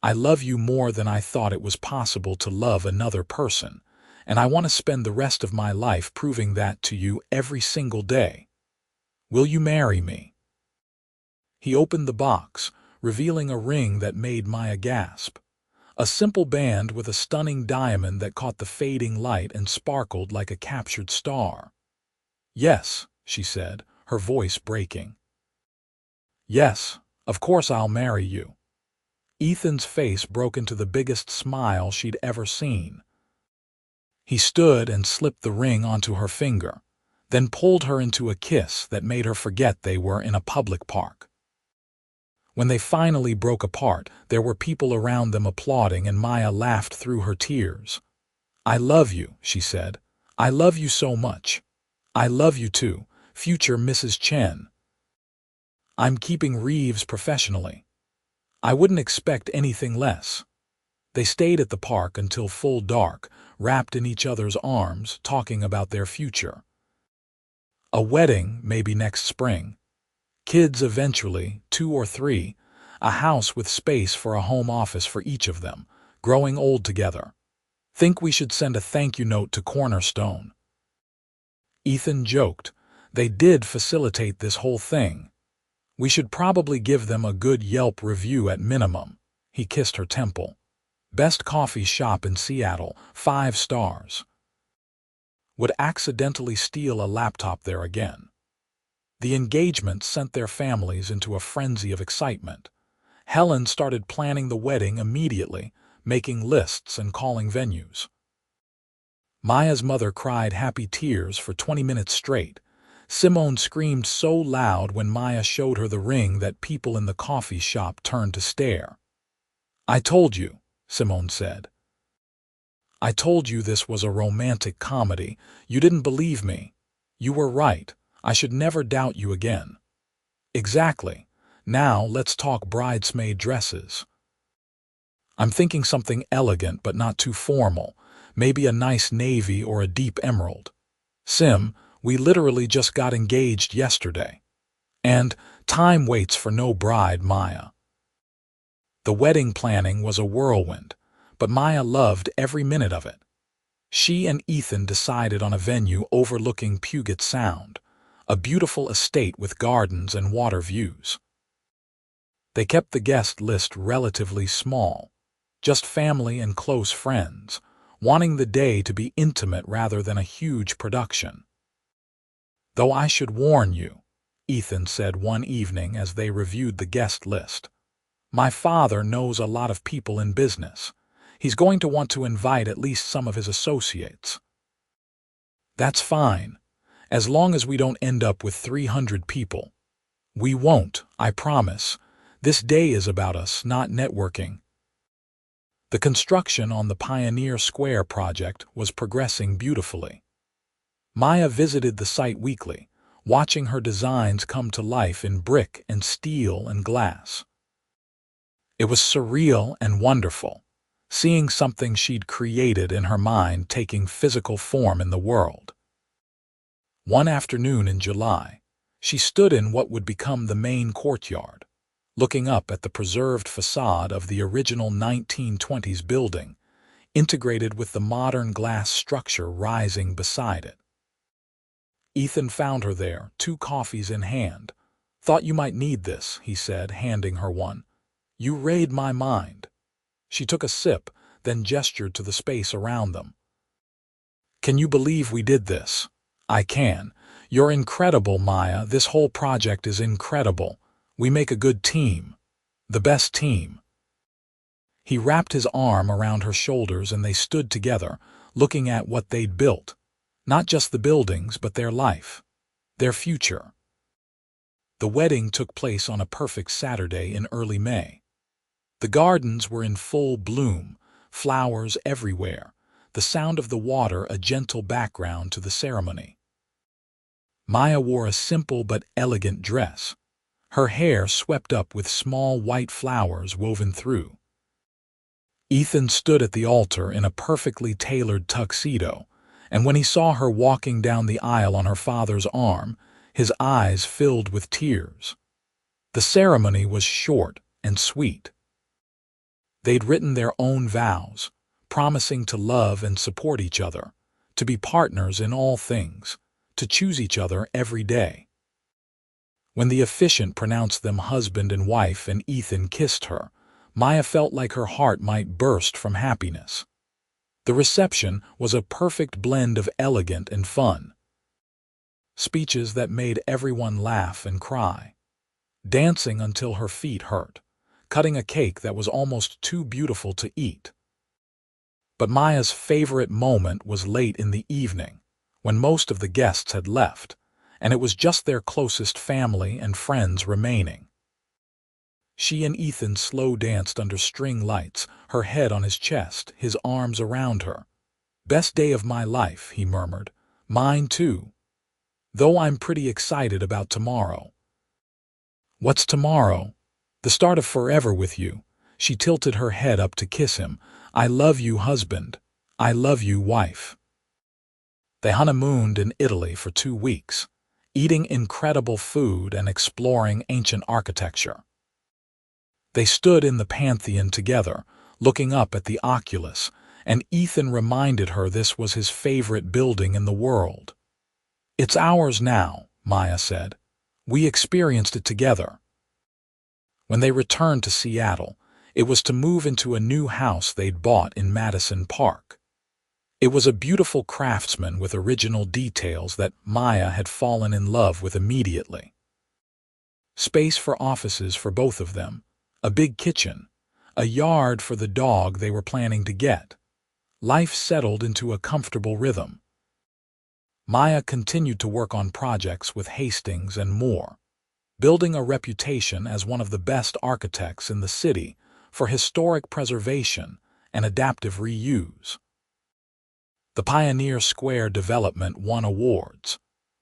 I love you more than I thought it was possible to love another person, and I want to spend the rest of my life proving that to you every single day. Will you marry me?" He opened the box, revealing a ring that made Maya gasp. A simple band with a stunning diamond that caught the fading light and sparkled like a captured star. "Yes," she said, her voice breaking. "Yes, of course I'll marry you." Ethan's face broke into the biggest smile she'd ever seen. He stood and slipped the ring onto her finger, then pulled her into a kiss that made her forget they were in a public park. When they finally broke apart, there were people around them applauding, and Maya laughed through her tears. "I love you," she said. "I love you so much. I love you too, future Mrs. Chen. I'm keeping Reeves professionally. I wouldn't expect anything less." They stayed at the park until full dark, wrapped in each other's arms, talking about their future. A wedding, maybe next spring. Kids eventually, 2 or 3, a house with space for a home office for each of them, growing old together. "Think we should send a thank you note to Cornerstone?" Ethan joked. "They did facilitate this whole thing. We should probably give them a good Yelp review at minimum." He kissed her temple. "Best coffee shop in Seattle, 5 stars. Would accidentally steal a laptop there again." The engagement sent their families into a frenzy of excitement. Helen started planning the wedding immediately, making lists and calling venues. Maya's mother cried happy tears for 20 minutes straight. Simone screamed so loud when Maya showed her the ring that people in the coffee shop turned to stare. "I told you," Simone said. "I told you this was a romantic comedy. You didn't believe me. You were right. I should never doubt you again." "Exactly. Now let's talk bridesmaid dresses. I'm thinking something elegant but not too formal. Maybe a nice navy or a deep emerald. Sim, we literally just got engaged yesterday. And time waits for no bride, Maya." The wedding planning was a whirlwind, but Maya loved every minute of it. She and Ethan decided on a venue overlooking Puget Sound, a beautiful estate with gardens and water views. They kept the guest list relatively small, just family and close friends, wanting the day to be intimate rather than a huge production. "Though I should warn you," Ethan said one evening as they reviewed the guest list, "my father knows a lot of people in business. He's going to want to invite at least some of his associates." "That's fine, as long as we don't end up with 300 people. We won't, I promise. This day is about us, not networking." The construction on the Pioneer Square project was progressing beautifully. Maya visited the site weekly, watching her designs come to life in brick and steel and glass. It was surreal and wonderful, seeing something she'd created in her mind taking physical form in the world. One afternoon in July, she stood in what would become the main courtyard, looking up at the preserved facade of the original 1920s building, integrated with the modern glass structure rising beside it. Ethan found her there, 2 coffees in hand. "Thought you might need this," he said, handing her one. "You read my mind." She took a sip, then gestured to the space around them. "Can you believe we did this?" "I can. You're incredible, Maya. This whole project is incredible. We make a good team. The best team." He wrapped his arm around her shoulders and they stood together, looking at what they'd built. Not just the buildings, but their life. Their future. The wedding took place on a perfect Saturday in early May. The gardens were in full bloom, flowers everywhere, the sound of the water a gentle background to the ceremony. Maya wore a simple but elegant dress, her hair swept up with small white flowers woven through. Ethan stood at the altar in a perfectly tailored tuxedo, and when he saw her walking down the aisle on her father's arm, his eyes filled with tears. The ceremony was short and sweet. They'd written their own vows, promising to love and support each other, to be partners in all things, to choose each other every day. When the officiant pronounced them husband and wife and Ethan kissed her, Maya felt like her heart might burst from happiness. The reception was a perfect blend of elegant and fun. Speeches that made everyone laugh and cry. Dancing until her feet hurt. Cutting a cake that was almost too beautiful to eat. But Maya's favorite moment was late in the evening, when most of the guests had left, and it was just their closest family and friends remaining. She and Ethan slow danced under string lights, her head on his chest, his arms around her. "Best day of my life," he murmured. "Mine too. Though I'm pretty excited about tomorrow." "What's tomorrow?" "The start of forever with you." She tilted her head up to kiss him. "I love you, husband. I love you, wife." They honeymooned in Italy for 2 weeks, eating incredible food and exploring ancient architecture. They stood in the Pantheon together, looking up at the Oculus, and Ethan reminded her this was his favorite building in the world. "It's ours now," Maya said. "We experienced it together." When they returned to Seattle, it was to move into a new house they'd bought in Madison Park. It was a beautiful craftsman with original details that Maya had fallen in love with immediately. Space for offices for both of them, a big kitchen, a yard for the dog they were planning to get. Life settled into a comfortable rhythm. Maya continued to work on projects with Hastings and more, building a reputation as one of the best architects in the city for historic preservation and adaptive reuse. The Pioneer Square development won awards,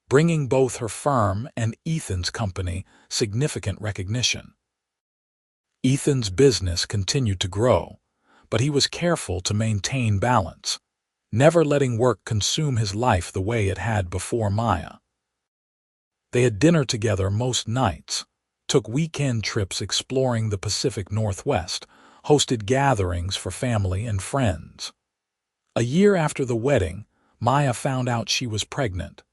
bringing both her firm and Ethan's company significant recognition. Ethan's business continued to grow, but he was careful to maintain balance, never letting work consume his life the way it had before Maya. They had dinner together most nights, took weekend trips exploring the Pacific Northwest, hosted gatherings for family and friends. A year after the wedding, Maya found out she was pregnant.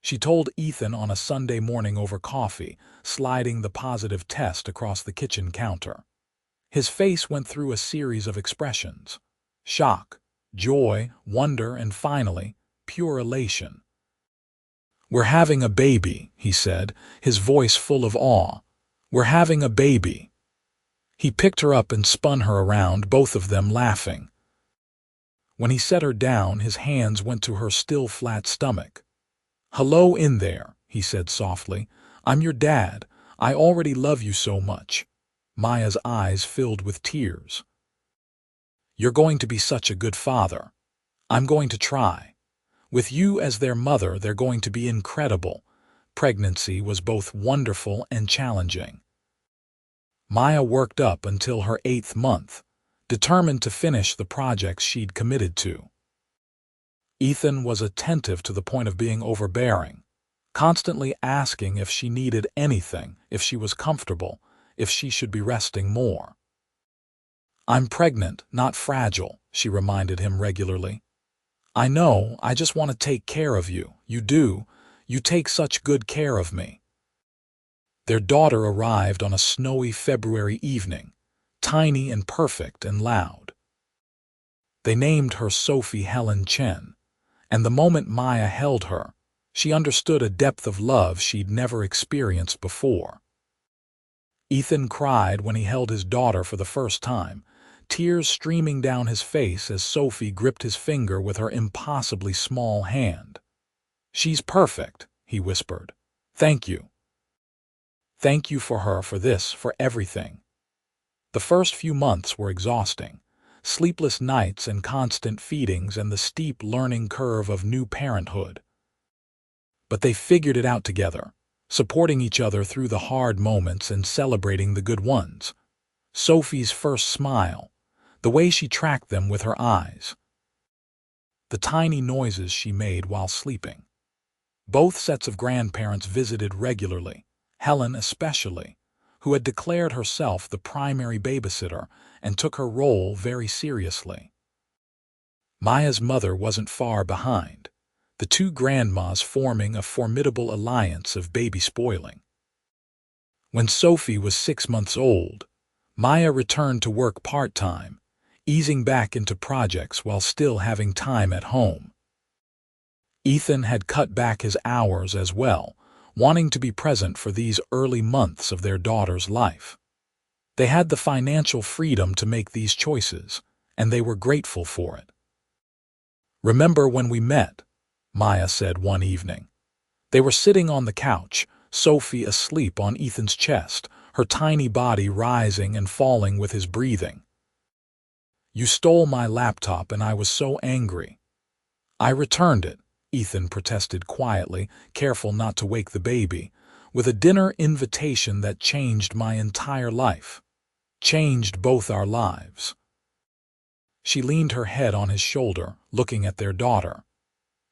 She told Ethan on a Sunday morning over coffee, sliding the positive test across the kitchen counter. His face went through a series of expressions: shock, joy, wonder, and finally, pure elation. "We're having a baby," he said, his voice full of awe. "We're having a baby." He picked her up and spun her around, both of them laughing. When he set her down, his hands went to her still flat stomach. "Hello in there," he said softly. "I'm your dad. I already love you so much." Maya's eyes filled with tears. "You're going to be such a good father. I'm going to try. With you as their mother, they're going to be incredible." Pregnancy was both wonderful and challenging. Maya worked up until her 8th month, determined to finish the projects she'd committed to. Ethan was attentive to the point of being overbearing, constantly asking if she needed anything, if she was comfortable, if she should be resting more. "I'm pregnant, not fragile," she reminded him regularly. "I know, I just want to take care of you. You do. You take such good care of me." Their daughter arrived on a snowy February evening, tiny and perfect and loud. They named her Sophie Helen Chen, and the moment Maya held her, she understood a depth of love she'd never experienced before. Ethan cried when he held his daughter for the first time, tears streaming down his face as Sophie gripped his finger with her impossibly small hand. "She's perfect," he whispered. "Thank you. Thank you for her, for this, for everything." The first few months were exhausting. Sleepless nights and constant feedings and the steep learning curve of new parenthood. But they figured it out together, supporting each other through the hard moments and celebrating the good ones. Sophie's first smile, the way she tracked them with her eyes, the tiny noises she made while sleeping. Both sets of grandparents visited regularly, Helen especially, who had declared herself the primary babysitter and took her role very seriously. Maya's mother wasn't far behind, the two grandmas forming a formidable alliance of baby spoiling. When Sophie was 6 months old, Maya returned to work part-time, easing back into projects while still having time at home. Ethan had cut back his hours as well, wanting to be present for these early months of their daughter's life. They had the financial freedom to make these choices, and they were grateful for it. "Remember when we met?" Maya said one evening. They were sitting on the couch, Sophie asleep on Ethan's chest, her tiny body rising and falling with his breathing. "You stole my laptop and I was so angry." "I returned it," Ethan protested quietly, careful not to wake the baby, "with a dinner invitation that changed my entire life. Changed both our lives." She leaned her head on his shoulder, looking at their daughter.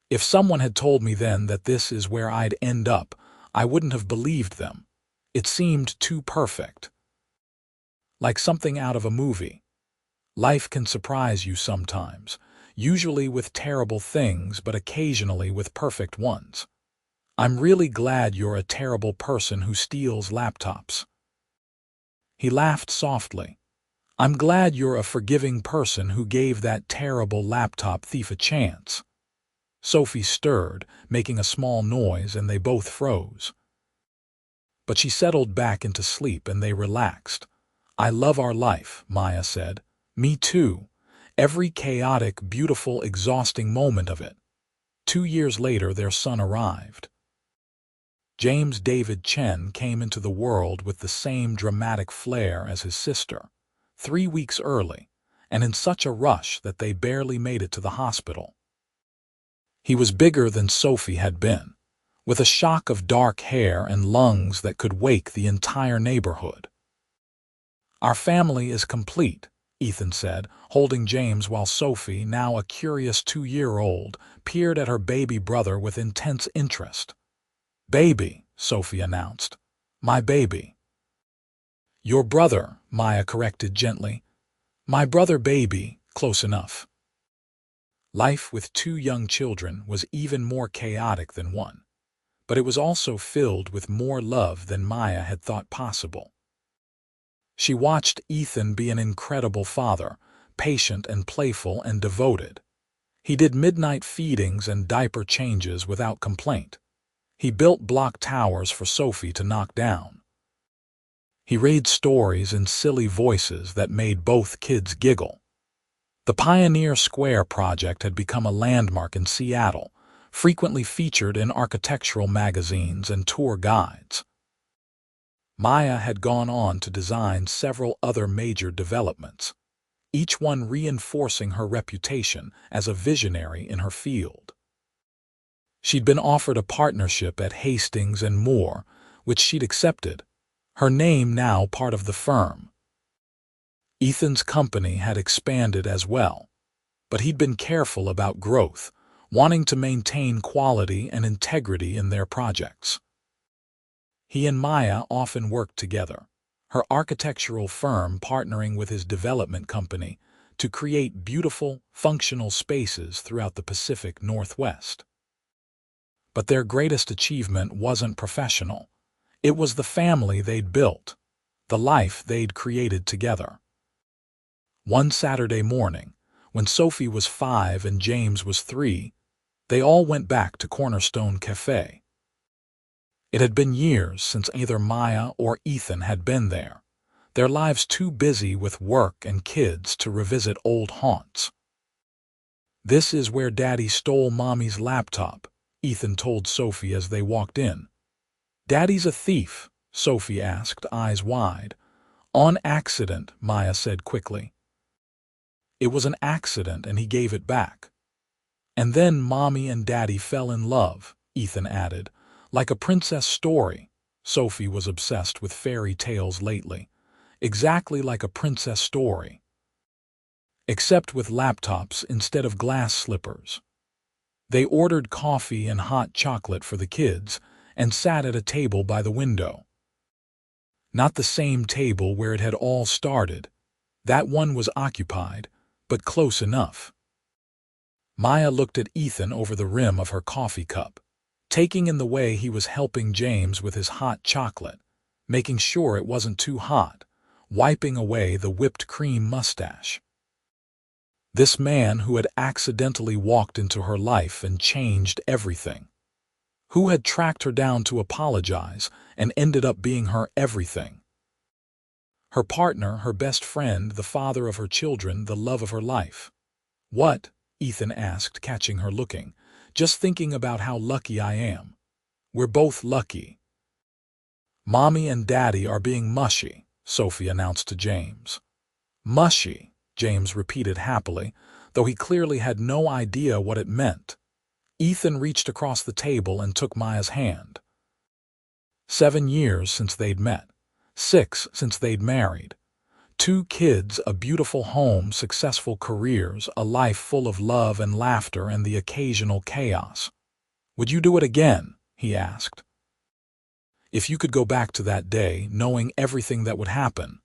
"If someone had told me then that this is where I'd end up, I wouldn't have believed them. It seemed too perfect. Like something out of a movie. Life can surprise you sometimes, usually with terrible things, but occasionally with perfect ones. I'm really glad you're a terrible person who steals laptops." He laughed softly. "I'm glad you're a forgiving person who gave that terrible laptop thief a chance." Sophie stirred, making a small noise, and they both froze. But she settled back into sleep and they relaxed. "I love our life," Maya said. "Me too. Every chaotic, beautiful, exhausting moment of it." 2 years later, their son arrived. James David Chen came into the world with the same dramatic flair as his sister, 3 weeks early, and in such a rush that they barely made it to the hospital. He was bigger than Sophie had been, with a shock of dark hair and lungs that could wake the entire neighborhood. "Our family is complete," Ethan said, holding James while Sophie, now a curious 2-year-old, peered at her baby brother with intense interest. "Baby," Sophie announced. "My baby." "Your brother," Maya corrected gently. "My brother baby, close enough." Life with 2 young children was even more chaotic than one, but it was also filled with more love than Maya had thought possible. She watched Ethan be an incredible father, patient and playful and devoted. He did midnight feedings and diaper changes without complaint. He built block towers for Sophie to knock down. He read stories in silly voices that made both kids giggle. The Pioneer Square project had become a landmark in Seattle, frequently featured in architectural magazines and tour guides. Maya had gone on to design several other major developments, each one reinforcing her reputation as a visionary in her field. She'd been offered a partnership at Hastings and Moore, which she'd accepted, her name now part of the firm. Ethan's company had expanded as well, but he'd been careful about growth, wanting to maintain quality and integrity in their projects. He and Maya often worked together, her architectural firm partnering with his development company to create beautiful, functional spaces throughout the Pacific Northwest. But their greatest achievement wasn't professional. It was the family they'd built, the life they'd created together. One Saturday morning, when Sophie was 5 and James was 3, they all went back to Cornerstone Cafe. It had been years since either Maya or Ethan had been there, their lives too busy with work and kids to revisit old haunts. "This is where Daddy stole Mommy's laptop," Ethan told Sophie as they walked in. "Daddy's a thief?" Sophie asked, eyes wide. "On accident," Maya said quickly. "It was an accident and he gave it back. And then Mommy and Daddy fell in love," Ethan added. "Like a princess story." Sophie was obsessed with fairy tales lately. Exactly like a princess story. Except with laptops instead of glass slippers. They ordered coffee and hot chocolate for the kids and sat at a table by the window. Not the same table where it had all started. That one was occupied, but close enough. Maya looked at Ethan over the rim of her coffee cup, taking in the way he was helping James with his hot chocolate, making sure it wasn't too hot, wiping away the whipped cream mustache. This man who had accidentally walked into her life and changed everything. Who had tracked her down to apologize and ended up being her everything. Her partner, her best friend, the father of her children, the love of her life. "What?" Ethan asked, catching her looking. "Just thinking about how lucky I am." "We're both lucky." "Mommy and Daddy are being mushy," Sophie announced to James. "Mushy," James repeated happily, though he clearly had no idea what it meant. Ethan reached across the table and took Maya's hand. 7 years since they'd met. 6 since they'd married. 2 kids, a beautiful home, successful careers, a life full of love and laughter and the occasional chaos. "Would you do it again?" he asked. "If you could go back to that day, knowing everything that would happen."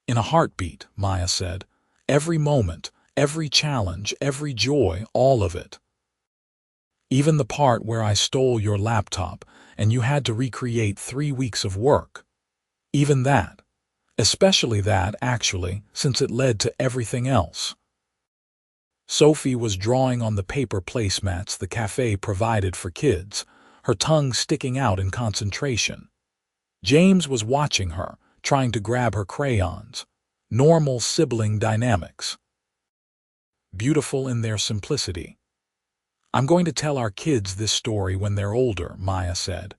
"In a heartbeat," Maya said. "Every moment, every challenge, every joy, all of it. Even the part where I stole your laptop and you had to recreate 3 weeks of work. Even that. Especially that, actually, since it led to everything else." Sophie was drawing on the paper placemats the cafe provided for kids, her tongue sticking out in concentration. James was watching her, trying to grab her crayons. Normal sibling dynamics. Beautiful in their simplicity. "I'm going to tell our kids this story when they're older," Maya said.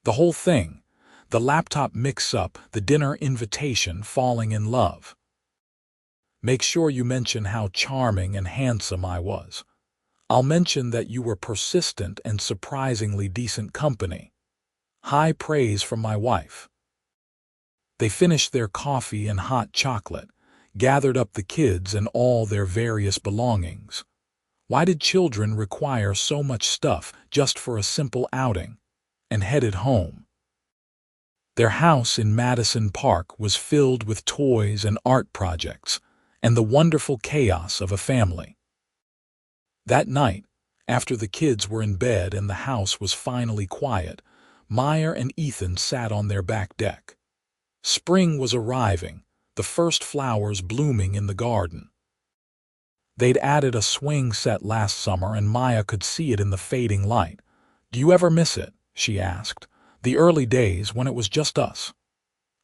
"The whole thing. The laptop mix-up, the dinner invitation, falling in love. Make sure you mention how charming and handsome I was. I'll mention that you were persistent and surprisingly decent company. High praise from my wife." They finished their coffee and hot chocolate, gathered up the kids and all their various belongings. Why did children require so much stuff just for a simple outing? And headed home. Their house in Madison Park was filled with toys and art projects, and the wonderful chaos of a family. That night, after the kids were in bed and the house was finally quiet, Maya and Ethan sat on their back deck. Spring was arriving, the first flowers blooming in the garden. They'd added a swing set last summer and Maya could see it in the fading light. "Do you ever miss it?" she asked. "The early days when it was just us."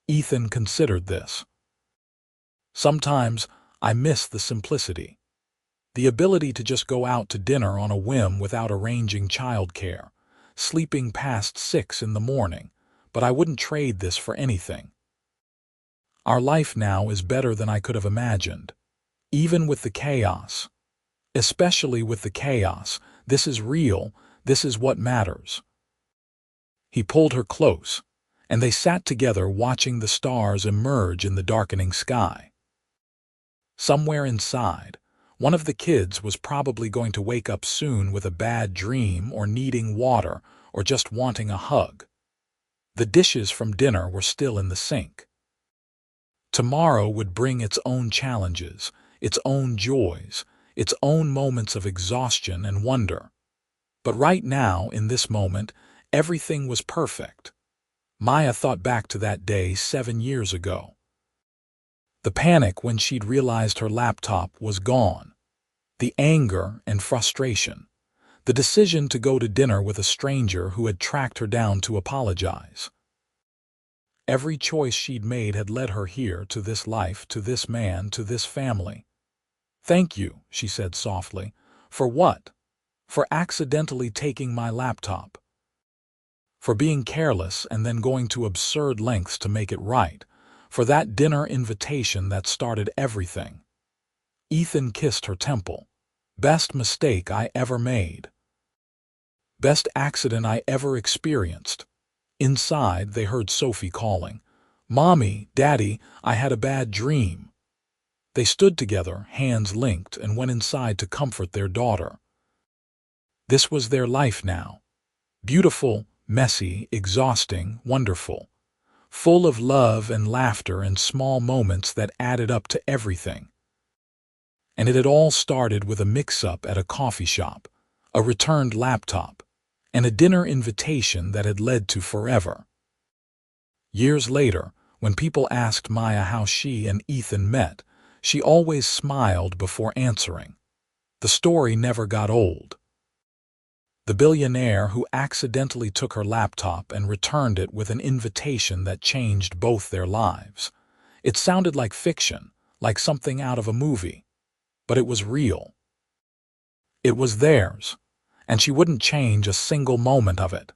Ethan considered this. "Sometimes I miss the simplicity. The ability to just go out to dinner on a whim without arranging childcare, sleeping past 6 in the morning, but I wouldn't trade this for anything. Our life now is better than I could have imagined. Even with the chaos. Especially with the chaos, this is real, this is what matters." He pulled her close, and they sat together watching the stars emerge in the darkening sky. Somewhere inside, One of the kids was probably going to wake up soon with a bad dream or needing water or just wanting a hug. The dishes from dinner were still in the sink. Tomorrow would bring its own challenges, its own joys, its own moments of exhaustion and wonder. But right now, in this moment, everything was perfect. Maya thought back to that day 7 years ago. The panic when she'd realized her laptop was gone. The anger and frustration. The decision to go to dinner with a stranger who had tracked her down to apologize. Every choice she'd made had led her here, to this life, to this man, to this family. "Thank you," she said softly. "For what?" "For accidentally taking my laptop. For being careless and then going to absurd lengths to make it right. For that dinner invitation that started everything." Ethan kissed her temple. "Best mistake I ever made. Best accident I ever experienced." Inside, they heard Sophie calling, "Mommy, Daddy, I had a bad dream." They stood together, hands linked, and went inside to comfort their daughter. This was their life now. Beautiful, messy, exhausting, wonderful. Full of love and laughter and small moments that added up to everything. And it had all started with a mix-up at a coffee shop, a returned laptop, and a dinner invitation that had led to forever. Years later, when people asked Maya how she and Ethan met, she always smiled before answering. The story never got old. The billionaire who accidentally took her laptop and returned it with an invitation that changed both their lives. It sounded like fiction, like something out of a movie. But it was real. It was theirs, and she wouldn't change a single moment of it.